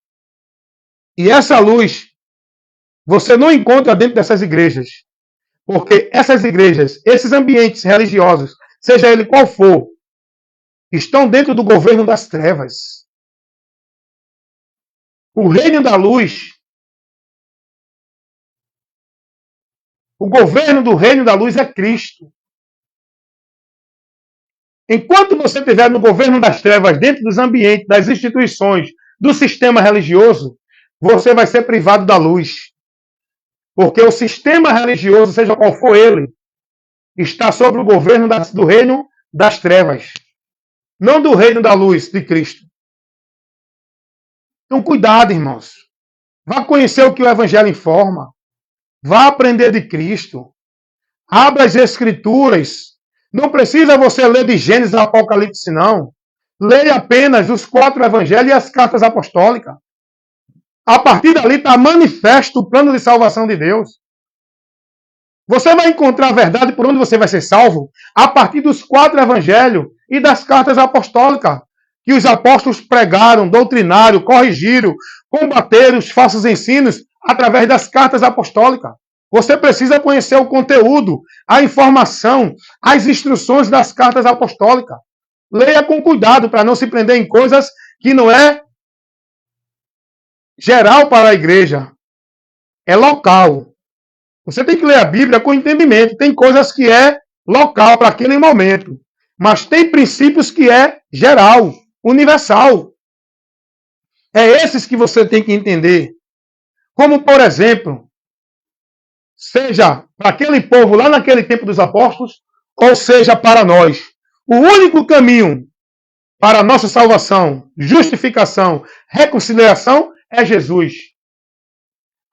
[SPEAKER 1] E essa luz você não encontra dentro dessas igrejas. Porque essas igrejas, esses ambientes religiosos, seja ele qual for, estão dentro do governo das trevas. O reino da luz, o governo do reino da luz é Cristo. Enquanto você estiver no governo das trevas, dentro dos ambientes, das instituições, do sistema religioso, você vai ser privado da luz. Porque o sistema religioso, seja qual for ele, está sob o governo do reino das trevas. Não do reino da luz de Cristo. Então, cuidado, irmãos. Vá conhecer o que o Evangelho informa. Vá aprender de Cristo. Abra as Escrituras. Não precisa você ler de Gênesis a Apocalipse, não. Leia apenas os 4 Evangelhos e as cartas apostólicas. A partir dali está manifesto o plano de salvação de Deus. Você vai encontrar a verdade por onde você vai ser salvo a partir dos 4 Evangelhos e das cartas apostólicas que os apóstolos pregaram, doutrinaram, corrigiram, combateram os falsos ensinos através das cartas apostólicas. Você precisa conhecer o conteúdo, a informação, as instruções das cartas apostólicas. Leia com cuidado para não se prender em coisas que não é geral para a igreja. É local. Você tem que ler a Bíblia com entendimento. Tem coisas que é local para aquele momento. Mas tem princípios que é geral, universal. É esses que você tem que entender. Como, por exemplo, seja para aquele povo lá naquele tempo dos apóstolos, ou seja para nós. O único caminho para a nossa salvação, justificação, reconciliação é Jesus.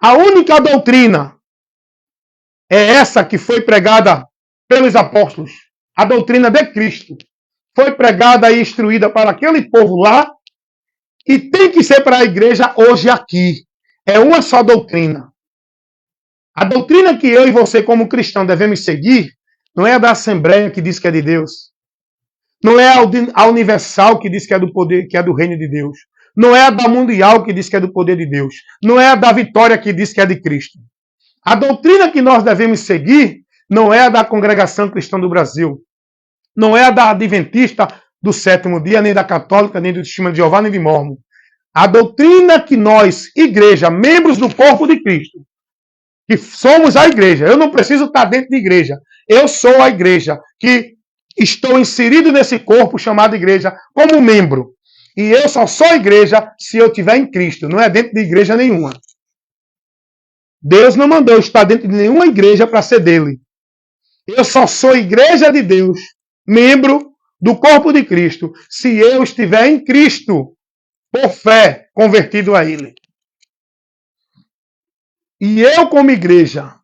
[SPEAKER 1] A única doutrina é essa que foi pregada pelos apóstolos. A doutrina de Cristo. Foi pregada e instruída para aquele povo lá e tem que ser para a igreja hoje aqui. É uma só doutrina. A doutrina que eu e você, como cristão, devemos seguir não é a da Assembleia que diz que é de Deus. Não é a universal que diz que é do poder, que é do reino de Deus. Não é a da mundial que diz que é do poder de Deus. Não é a da vitória que diz que é de Cristo. A doutrina que nós devemos seguir não é a da Congregação Cristã do Brasil. Não é a da Adventista do sétimo dia, nem da Católica, nem do Testemunho de Jeová, nem de Mórmon. A doutrina que nós, igreja, membros do corpo de Cristo, que somos a igreja, eu não preciso estar dentro de igreja. Eu sou a igreja, que estou inserido nesse corpo chamado igreja como membro. E eu só sou igreja se eu estiver em Cristo, não é dentro de igreja nenhuma. Deus não mandou eu estar dentro de nenhuma igreja para ser dele. Eu só sou igreja de Deus, membro do corpo de Cristo, se eu estiver em Cristo, por fé, convertido a Ele. E eu, como igreja,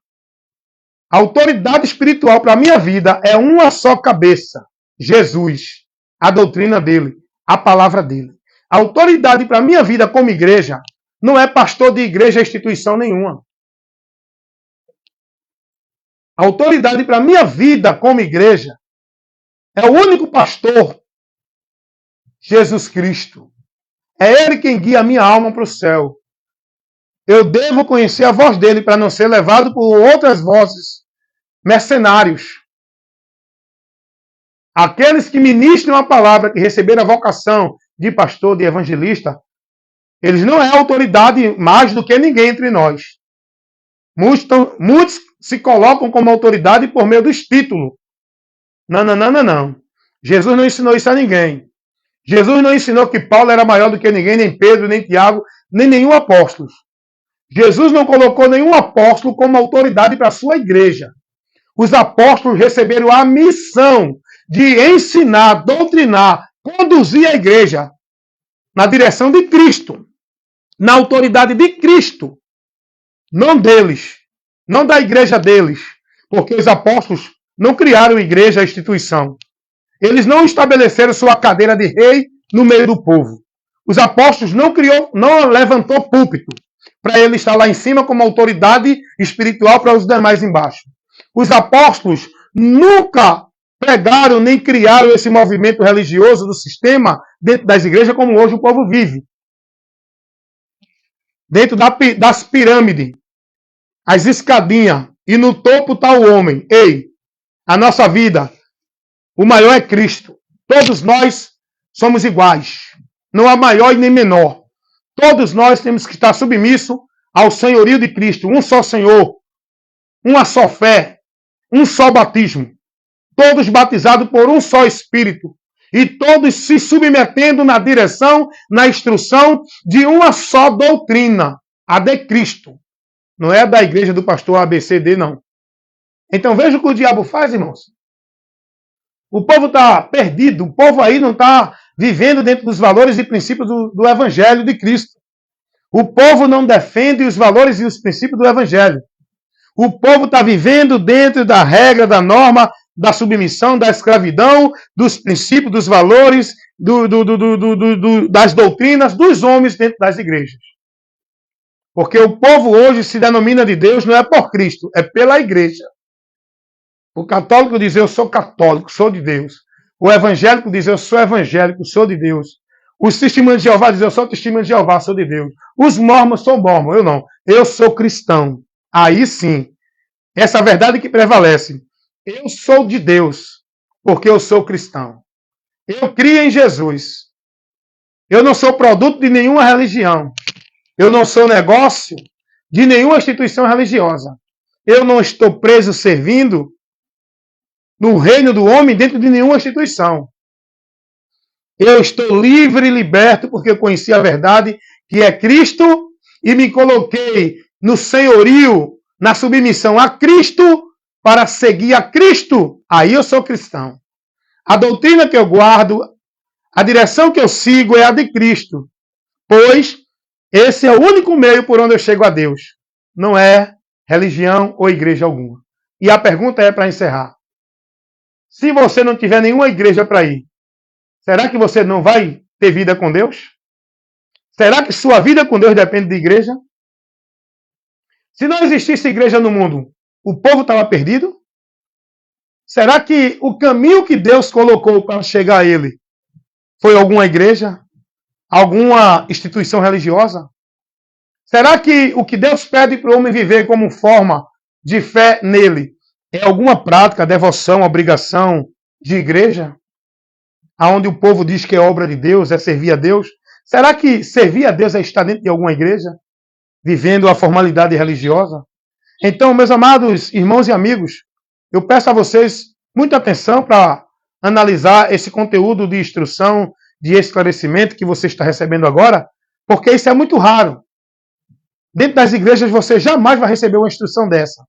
[SPEAKER 1] a autoridade espiritual para a minha vida é uma só cabeça, Jesus, a doutrina dele, a palavra dele. A autoridade para a minha vida como igreja não é pastor de igreja, instituição nenhuma. A autoridade para a minha vida como igreja é o único pastor Jesus Cristo. É Ele quem guia a minha alma para o céu. Eu devo conhecer a voz dele para não ser levado por outras vozes, mercenários. Aqueles que ministram a palavra, que receberam a vocação de pastor, de evangelista, eles não é autoridade mais do que ninguém entre nós. Muitos se colocam como autoridade por meio dos títulos. Não. Jesus não ensinou isso a ninguém. Jesus não ensinou que Paulo era maior do que ninguém, nem Pedro, nem Tiago, nem nenhum apóstolo. Jesus não colocou nenhum apóstolo como autoridade para a sua igreja. Os apóstolos receberam a missão de ensinar, doutrinar, conduzir a igreja na direção de Cristo, na autoridade de Cristo, não deles, não da igreja deles, porque os apóstolos não criaram igreja, instituição. Eles não estabeleceram sua cadeira de rei no meio do povo. Os apóstolos não levantou púlpito para ele estar lá em cima como autoridade espiritual para os demais embaixo. Os apóstolos nunca pregaram nem criaram esse movimento religioso do sistema dentro das igrejas como hoje o povo vive. Dentro das pirâmides, as escadinhas, e no topo está o homem. Ei, a nossa vida, o maior é Cristo. Todos nós somos iguais. Não há maior e nem menor. Todos nós temos que estar submissos ao senhorio de Cristo. Um só Senhor, uma só fé, um só batismo. Todos batizados por um só Espírito. E todos se submetendo na direção, na instrução de uma só doutrina, a de Cristo. Não é a da igreja do pastor ABCD, não. Então veja o que o diabo faz, irmãos. O povo está perdido, o povo aí não está vivendo dentro dos valores e princípios do Evangelho de Cristo. O povo não defende os valores e os princípios do Evangelho. O povo está vivendo dentro da regra, da norma, da submissão, da escravidão, dos princípios, dos valores, das doutrinas dos homens dentro das igrejas. Porque o povo hoje se denomina de Deus não é por Cristo, é pela igreja. O católico diz, eu sou católico, sou de Deus. O evangélico diz, eu sou evangélico, sou de Deus. Os testemunhos de Jeová diz, eu sou testemunho de Jeová, sou de Deus. Os mormons são mormons, eu não. Eu sou cristão. Aí sim, essa verdade que prevalece. Eu sou de Deus, porque eu sou cristão. Eu crio em Jesus. Eu não sou produto de nenhuma religião. Eu não sou negócio de nenhuma instituição religiosa. Eu não estou preso servindo no reino do homem dentro de nenhuma instituição. Eu estou livre e liberto porque eu conheci a verdade que é Cristo e me coloquei no senhorio, na submissão a Cristo para seguir a Cristo. Aí eu sou cristão. A doutrina que eu guardo, a direção que eu sigo é a de Cristo, pois esse é o único meio por onde eu chego a Deus. Não é religião ou igreja alguma. E a pergunta é para encerrar. Se você não tiver nenhuma igreja para ir, será que você não vai ter vida com Deus? Será que sua vida com Deus depende de igreja? Se não existisse igreja no mundo, o povo estava perdido? Será que o caminho que Deus colocou para chegar a ele foi alguma igreja? Alguma instituição religiosa? Será que o que Deus pede para o homem viver como forma de fé nele é alguma prática, devoção, obrigação de igreja? Aonde o povo diz que é obra de Deus, é servir a Deus? Será que servir a Deus é estar dentro de alguma igreja? Vivendo a formalidade religiosa? Então, meus amados irmãos e amigos, eu peço a vocês muita atenção para analisar esse conteúdo de instrução, de esclarecimento que você está recebendo agora, porque isso é muito raro. Dentro das igrejas você jamais vai receber uma instrução dessa.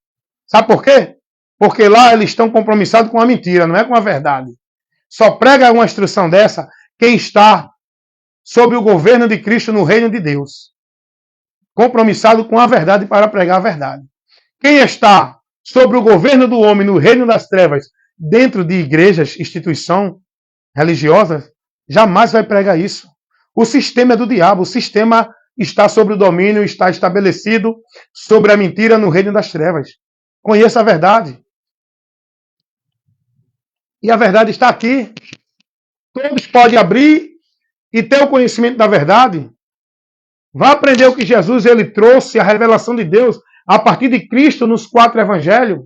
[SPEAKER 1] Sabe por quê? Porque lá eles estão compromissados com a mentira, não é com a verdade. Só prega uma instrução dessa quem está sob o governo de Cristo no reino de Deus. Compromissado com a verdade para pregar a verdade. Quem está sob o governo do homem no reino das trevas, dentro de igrejas, instituição religiosas, jamais vai pregar isso. O sistema é do diabo, o sistema está sobre o domínio, está estabelecido sobre a mentira no reino das trevas. Conheça a verdade. E a verdade está aqui. Todos podem abrir e ter o conhecimento da verdade. Vá aprender o que Jesus ele trouxe, a revelação de Deus, a partir de Cristo nos 4 evangelhos.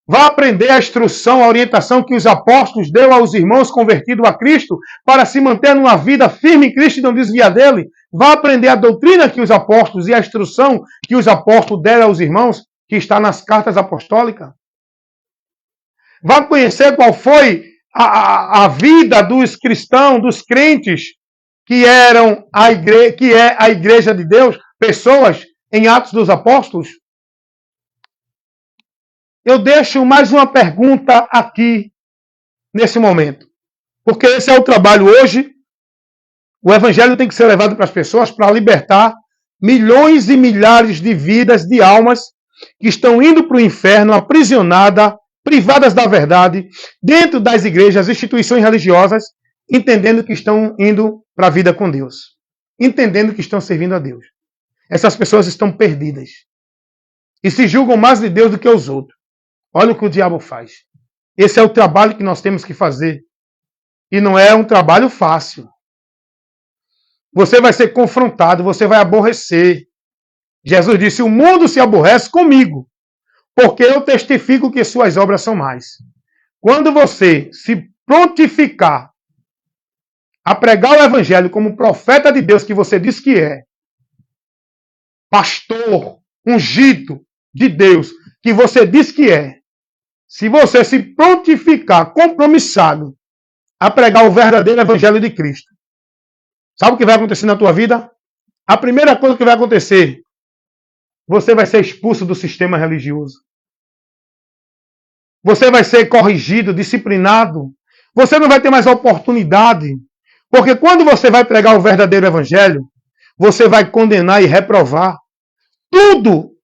[SPEAKER 1] Vá aprender a instrução, a orientação que os apóstolos deu aos irmãos convertidos a Cristo para se manter numa vida firme em Cristo e não desviar dele. Vá aprender a doutrina que os apóstolos e a instrução que os apóstolos deram aos irmãos, que está nas cartas apostólicas. Vá conhecer qual foi a vida dos cristãos, dos crentes, que eram que é a igreja de Deus, pessoas em Atos dos Apóstolos. Eu deixo mais uma pergunta aqui, nesse momento. Porque esse é o trabalho hoje. O evangelho tem que ser levado para as pessoas para libertar milhões e milhares de vidas, de almas, que estão indo para o inferno, aprisionadas, privadas da verdade, dentro das igrejas, instituições religiosas, entendendo que estão indo para a vida com Deus. Entendendo que estão servindo a Deus. Essas pessoas estão perdidas. E se julgam mais de Deus do que os outros. Olha o que o diabo faz. Esse é o trabalho que nós temos que fazer. E não é um trabalho fácil. Você vai ser confrontado, você vai aborrecer. Jesus disse, o mundo se aborrece comigo, porque eu testifico que suas obras são mais. Quando você se prontificar a pregar o evangelho como profeta de Deus que você diz que é, pastor, ungido de Deus, que você diz que é, se você se prontificar, compromissado, a pregar o verdadeiro evangelho de Cristo, sabe o que vai acontecer na tua vida? A primeira coisa que vai acontecer, você vai ser expulso do sistema religioso. Você vai ser corrigido, disciplinado. Você não vai ter mais oportunidade. Porque quando você vai pregar o verdadeiro evangelho, você vai condenar e reprovar tudo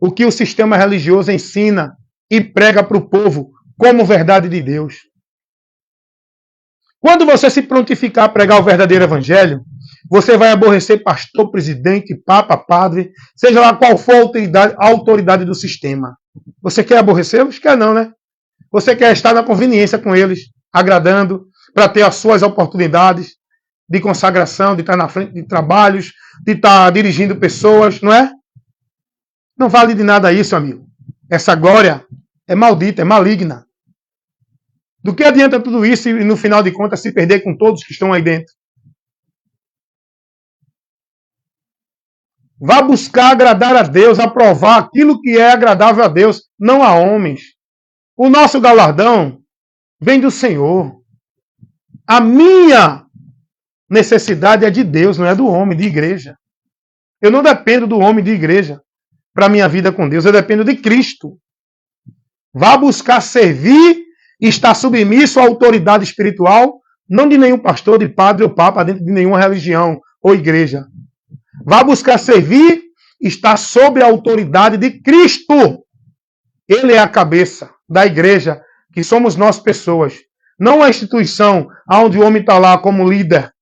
[SPEAKER 1] o que o sistema religioso ensina e prega para o povo como verdade de Deus. Quando você se prontificar a pregar o verdadeiro evangelho, você vai aborrecer pastor, presidente, papa, padre, seja lá qual for a autoridade do sistema. Você quer aborrecê-los? Quer não, né? Você quer estar na conveniência com eles, agradando, para ter as suas oportunidades de consagração, de estar na frente de trabalhos, de estar dirigindo pessoas, não é? Não vale de nada isso, amigo. Essa glória é maldita, é maligna. Do que adianta tudo isso e, no final de contas, se perder com todos que estão aí dentro? Vá buscar agradar a Deus, aprovar aquilo que é agradável a Deus, não a homens. O nosso galardão vem do Senhor. A minha necessidade é de Deus, não é do homem, de igreja. Eu não dependo do homem de igreja para a minha vida com Deus, eu dependo de Cristo. Vá buscar servir e estar submisso à autoridade espiritual, não de nenhum pastor, de padre ou papa, dentro de nenhuma religião ou igreja. Vá buscar servir e estar sob a autoridade de Cristo. Ele é a cabeça da igreja, que somos nós pessoas. Não a instituição onde o homem está lá como líder,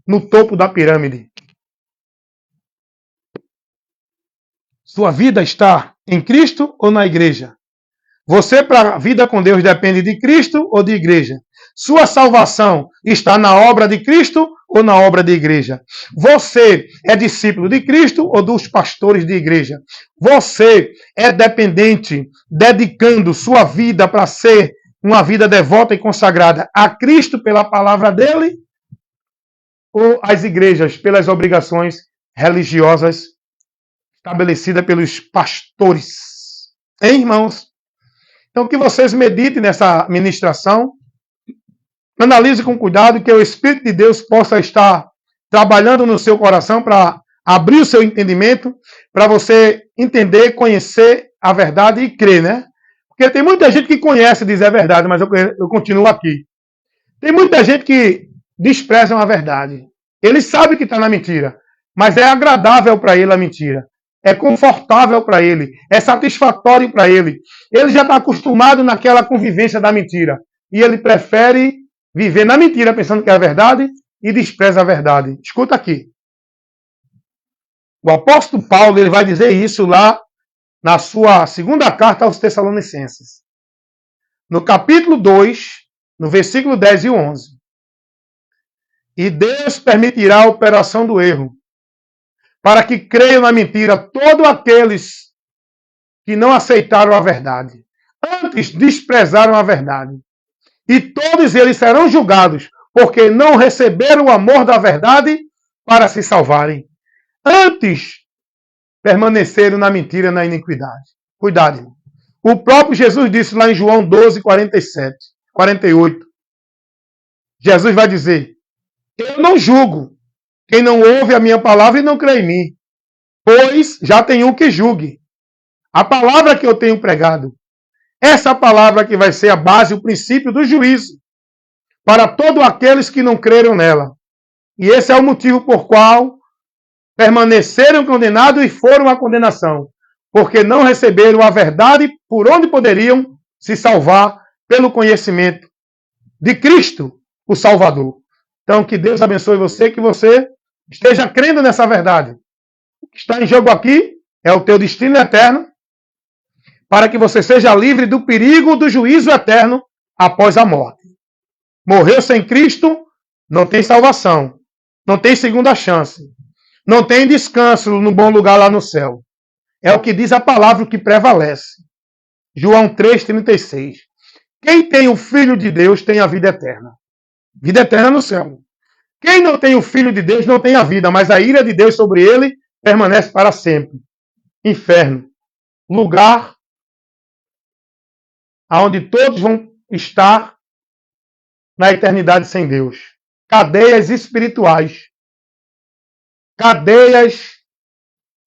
[SPEAKER 1] no topo da pirâmide. Sua vida está em Cristo ou na igreja? Você, para a vida com Deus, depende de Cristo ou de igreja? Sua salvação está na obra de Cristo ou na obra de igreja? Você é discípulo de Cristo ou dos pastores de igreja? Você é dependente, dedicando sua vida para ser uma vida devota e consagrada a Cristo pela palavra dele? Ou as igrejas pelas obrigações religiosas estabelecidas pelos pastores? Hein, irmãos? Então, que vocês meditem nessa ministração, analise com cuidado, que o Espírito de Deus possa estar trabalhando no seu coração para abrir o seu entendimento, para você entender, conhecer a verdade e crer, né? Porque tem muita gente que conhece e diz é verdade, mas eu continuo aqui. Tem muita gente que despreza a verdade. Ele sabe que está na mentira, mas é agradável para ele a mentira. É confortável para ele, é satisfatório para ele. Ele já está acostumado naquela convivência da mentira. E ele prefere viver na mentira pensando que é a verdade e despreza a verdade. Escuta aqui. O apóstolo Paulo ele vai dizer isso lá na sua segunda carta aos Tessalonicenses. No capítulo 2, no versículo 10 e 11. E Deus permitirá a operação do erro, para que creiam na mentira todos aqueles que não aceitaram a verdade. Antes desprezaram a verdade. E todos eles serão julgados, porque não receberam o amor da verdade para se salvarem. Antes permaneceram na mentira e na iniquidade. Cuidado, irmão. O próprio Jesus disse lá em João 12, 48. Jesus vai dizer: eu não julgo quem não ouve a minha palavra e não crê em mim, pois já tem um que julgue. A palavra que eu tenho pregado, essa palavra que vai ser a base, o princípio do juízo, para todos aqueles que não creram nela. E esse é o motivo por qual permaneceram condenados e foram à condenação, porque não receberam a verdade por onde poderiam se salvar pelo conhecimento de Cristo, o Salvador. Então, que Deus abençoe você, que você esteja crendo nessa verdade. O que está em jogo aqui é o teu destino eterno, para que você seja livre do perigo do juízo eterno após a morte. Morreu sem Cristo, não tem salvação, não tem segunda chance, não tem descanso no bom lugar lá no céu. É o que diz a palavra que prevalece. João 3,36. Quem tem o Filho de Deus tem a vida eterna. Vida eterna no céu. Quem não tem o Filho de Deus não tem a vida, mas a ira de Deus sobre ele permanece para sempre. Inferno. Lugar onde todos vão estar na eternidade sem Deus. Cadeias espirituais. Cadeias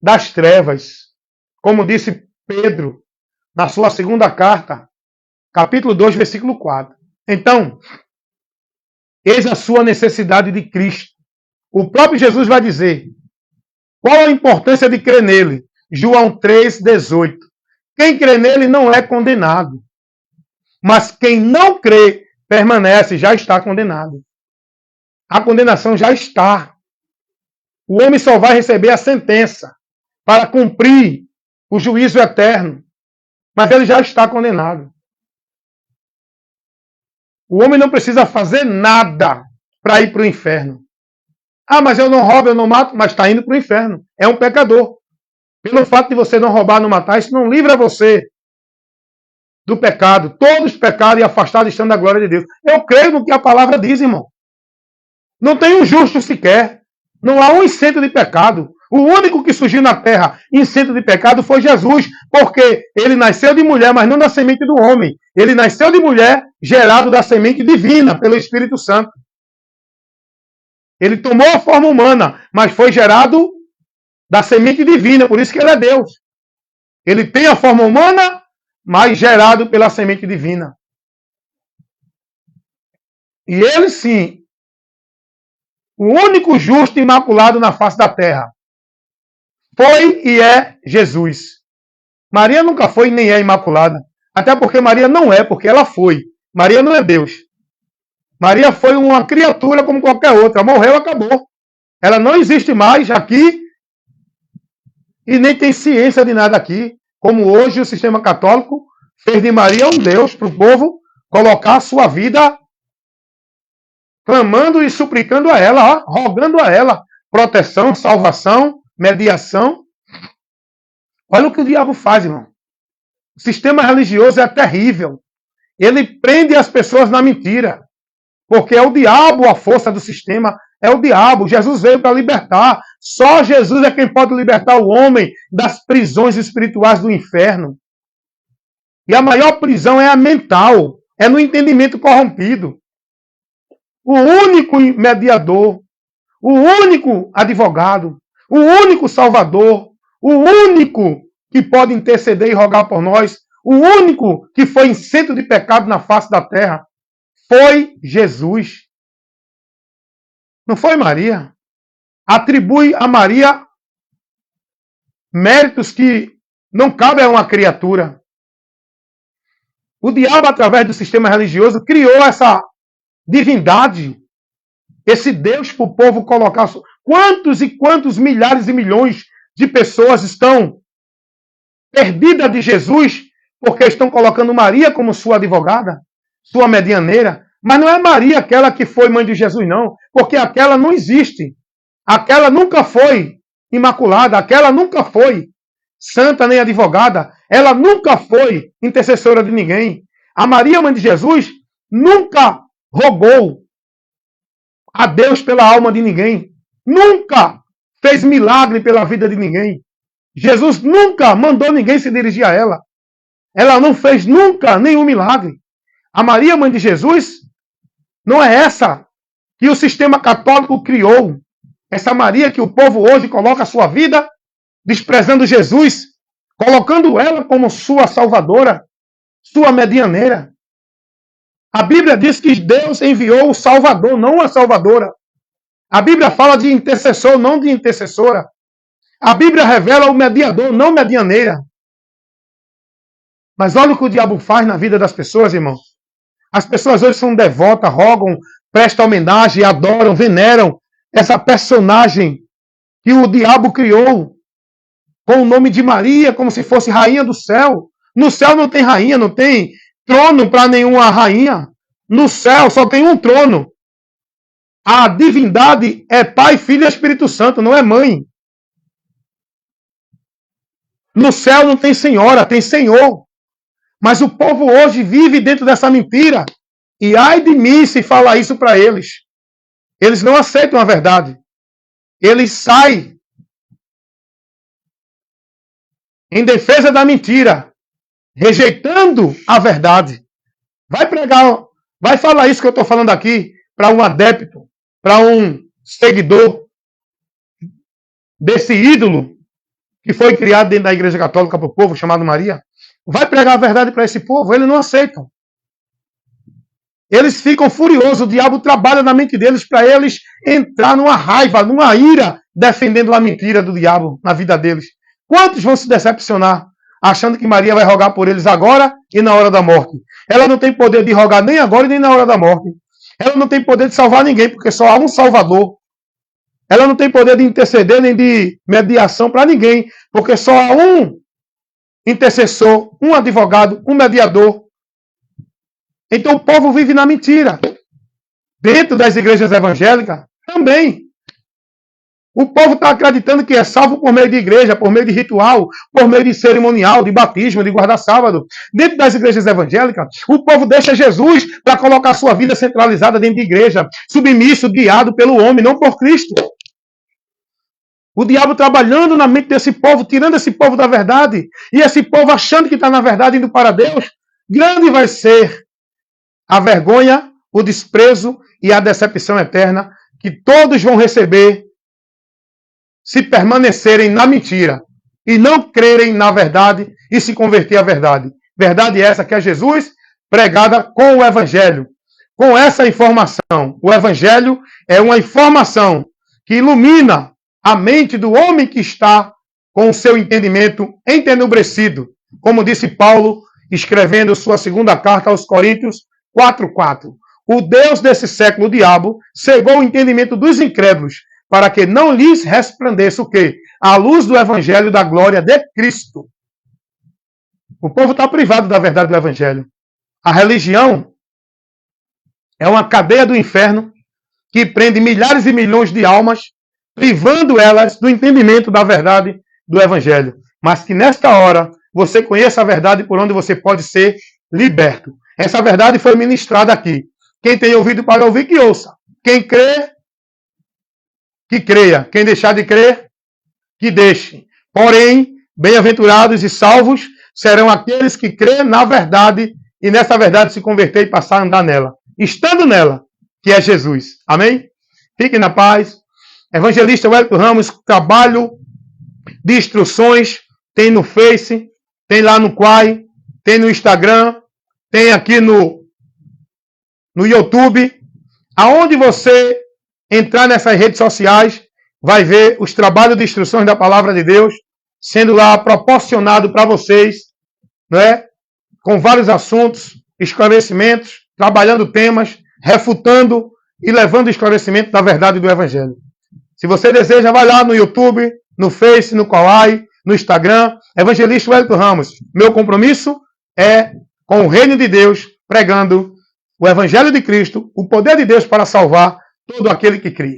[SPEAKER 1] das trevas. Como disse Pedro na sua segunda carta, capítulo 2, versículo 4. Então, eis a sua necessidade de Cristo. O próprio Jesus vai dizer qual a importância de crer nele. João 3, 18. Quem crê nele não é condenado. Mas quem não crê, permanece, já está condenado. A condenação já está. O homem só vai receber a sentença para cumprir o juízo eterno. Mas ele já está condenado. O homem não precisa fazer nada para ir para o inferno. Ah, mas eu não roubo, eu não mato, mas está indo para o inferno. É um pecador. Pelo fato de você não roubar, não matar, isso não livra você do pecado. Todos pecaram e afastados estão da glória de Deus. Eu creio no que a palavra diz, irmão. Não tem um justo sequer. Não há um incento de pecado. O único que surgiu na terra incento de pecado foi Jesus, porque ele nasceu de mulher, mas não da semente do homem. Ele nasceu de mulher, gerado da semente divina, pelo Espírito Santo. Ele tomou a forma humana, mas foi gerado da semente divina, por isso que ele é Deus. Ele tem a forma humana, mas gerado pela semente divina. E ele sim, o único justo e imaculado na face da terra, foi e é Jesus. Maria nunca foi nem é imaculada. Até porque Maria não é, porque ela foi. Maria não é Deus. Maria foi uma criatura como qualquer outra. Morreu, acabou. Ela não existe mais aqui e nem tem ciência de nada aqui. Como hoje o sistema católico fez de Maria um Deus para o povo colocar a sua vida clamando e suplicando a ela, ó, rogando a ela proteção, salvação, mediação. Olha o que o diabo faz, irmão. O sistema religioso é terrível. Ele prende as pessoas na mentira. Porque é o diabo a força do sistema. É o diabo. Jesus veio para libertar. Só Jesus é quem pode libertar o homem das prisões espirituais do inferno. E a maior prisão é a mental. É no entendimento corrompido. O único mediador, o único advogado, o único salvador, o único que pode interceder e rogar por nós, o único que foi isento de pecado na face da terra, foi Jesus. Não foi Maria. Atribui a Maria méritos que não cabem a uma criatura. O diabo, através do sistema religioso, criou essa divindade, esse Deus para o povo colocar. Quantos e quantos milhares e milhões de pessoas estão perdidas de Jesus porque estão colocando Maria como sua advogada, sua medianeira. Mas não é Maria aquela que foi mãe de Jesus, não. Porque aquela não existe. Aquela nunca foi imaculada. Aquela nunca foi santa nem advogada. Ela nunca foi intercessora de ninguém. A Maria, mãe de Jesus, nunca rogou a Deus pela alma de ninguém. Nunca fez milagre pela vida de ninguém. Jesus nunca mandou ninguém se dirigir a ela. Ela não fez nunca nenhum milagre. A Maria, mãe de Jesus, não é essa que o sistema católico criou. Essa Maria que o povo hoje coloca a sua vida, desprezando Jesus, colocando ela como sua salvadora, sua medianeira. A Bíblia diz que Deus enviou o Salvador, não a salvadora. A Bíblia fala de intercessor, não de intercessora. A Bíblia revela o mediador, não medianeira. Mas olha o que o diabo faz na vida das pessoas, irmão. As pessoas hoje são devotas, rogam, prestam homenagem, adoram, veneram essa personagem que o diabo criou com o nome de Maria, como se fosse rainha do céu. No céu não tem rainha, não tem trono para nenhuma rainha. No céu só tem um trono. A divindade é Pai, Filho e Espírito Santo, não é mãe. No céu não tem senhora, tem Senhor. Mas o povo hoje vive dentro dessa mentira. E ai de mim se falar isso para eles. Eles não aceitam a verdade. Eles saem em defesa da mentira, rejeitando a verdade. Vai pregar, vai falar isso que eu estou falando aqui para um adepto, para um seguidor desse ídolo que foi criado dentro da Igreja Católica para o povo, chamado Maria. Vai pregar a verdade para esse povo, eles não aceitam. Eles ficam furiosos, o diabo trabalha na mente deles para eles entrar numa raiva, numa ira, defendendo a mentira do diabo na vida deles. Quantos vão se decepcionar, achando que Maria vai rogar por eles agora e na hora da morte? Ela não tem poder de rogar nem agora e nem na hora da morte. Ela não tem poder de salvar ninguém, porque só há um Salvador. Ela não tem poder de interceder nem de mediação para ninguém, porque só há um intercessor, um advogado, um mediador. Então o povo vive na mentira. Dentro das igrejas evangélicas, também. O povo está acreditando que é salvo por meio de igreja, por meio de ritual, por meio de cerimonial, de batismo, de guarda-sábado. Dentro das igrejas evangélicas, o povo deixa Jesus para colocar sua vida centralizada dentro de igreja, submisso, guiado pelo homem, não por Cristo. O diabo trabalhando na mente desse povo, tirando esse povo da verdade, e esse povo achando que está na verdade, indo para Deus. Grande vai ser a vergonha, o desprezo e a decepção eterna que todos vão receber se permanecerem na mentira e não crerem na verdade e se converter à verdade. Verdade essa que é Jesus pregada com o Evangelho. Com essa informação. O Evangelho é uma informação que ilumina a mente do homem que está com o seu entendimento entenebrecido. Como disse Paulo, escrevendo sua segunda carta aos Coríntios 4:4. O Deus desse século, o diabo, cegou o entendimento dos incrédulos, para que não lhes resplandeça o quê? A luz do Evangelho da glória de Cristo. O povo está privado da verdade do Evangelho. A religião é uma cadeia do inferno que prende milhares e milhões de almas, privando elas do entendimento da verdade do Evangelho. Mas que nesta hora você conheça a verdade por onde você pode ser liberto. Essa verdade foi ministrada aqui. Quem tem ouvido para ouvir, que ouça. Quem crê, que creia. Quem deixar de crer, que deixe. Porém, bem-aventurados e salvos serão aqueles que crêem na verdade e nessa verdade se converter e passar a andar nela. Estando nela, que é Jesus. Amém? Fiquem na paz. Evangelista Wellington Ramos, trabalho de instruções, tem no Face, tem lá no Quai, tem no Instagram, tem aqui no YouTube. Aonde você entrar nessas redes sociais, vai ver os trabalhos de instruções da Palavra de Deus, sendo lá proporcionado para vocês, né? Com vários assuntos, esclarecimentos, trabalhando temas, refutando e levando esclarecimento da verdade do Evangelho. Se você deseja, vai lá no YouTube, no Face, no Kawaii, no Instagram, Evangelista Wellington Ramos. Meu compromisso é com o reino de Deus, pregando o Evangelho de Cristo, o poder de Deus para salvar todo aquele que crê.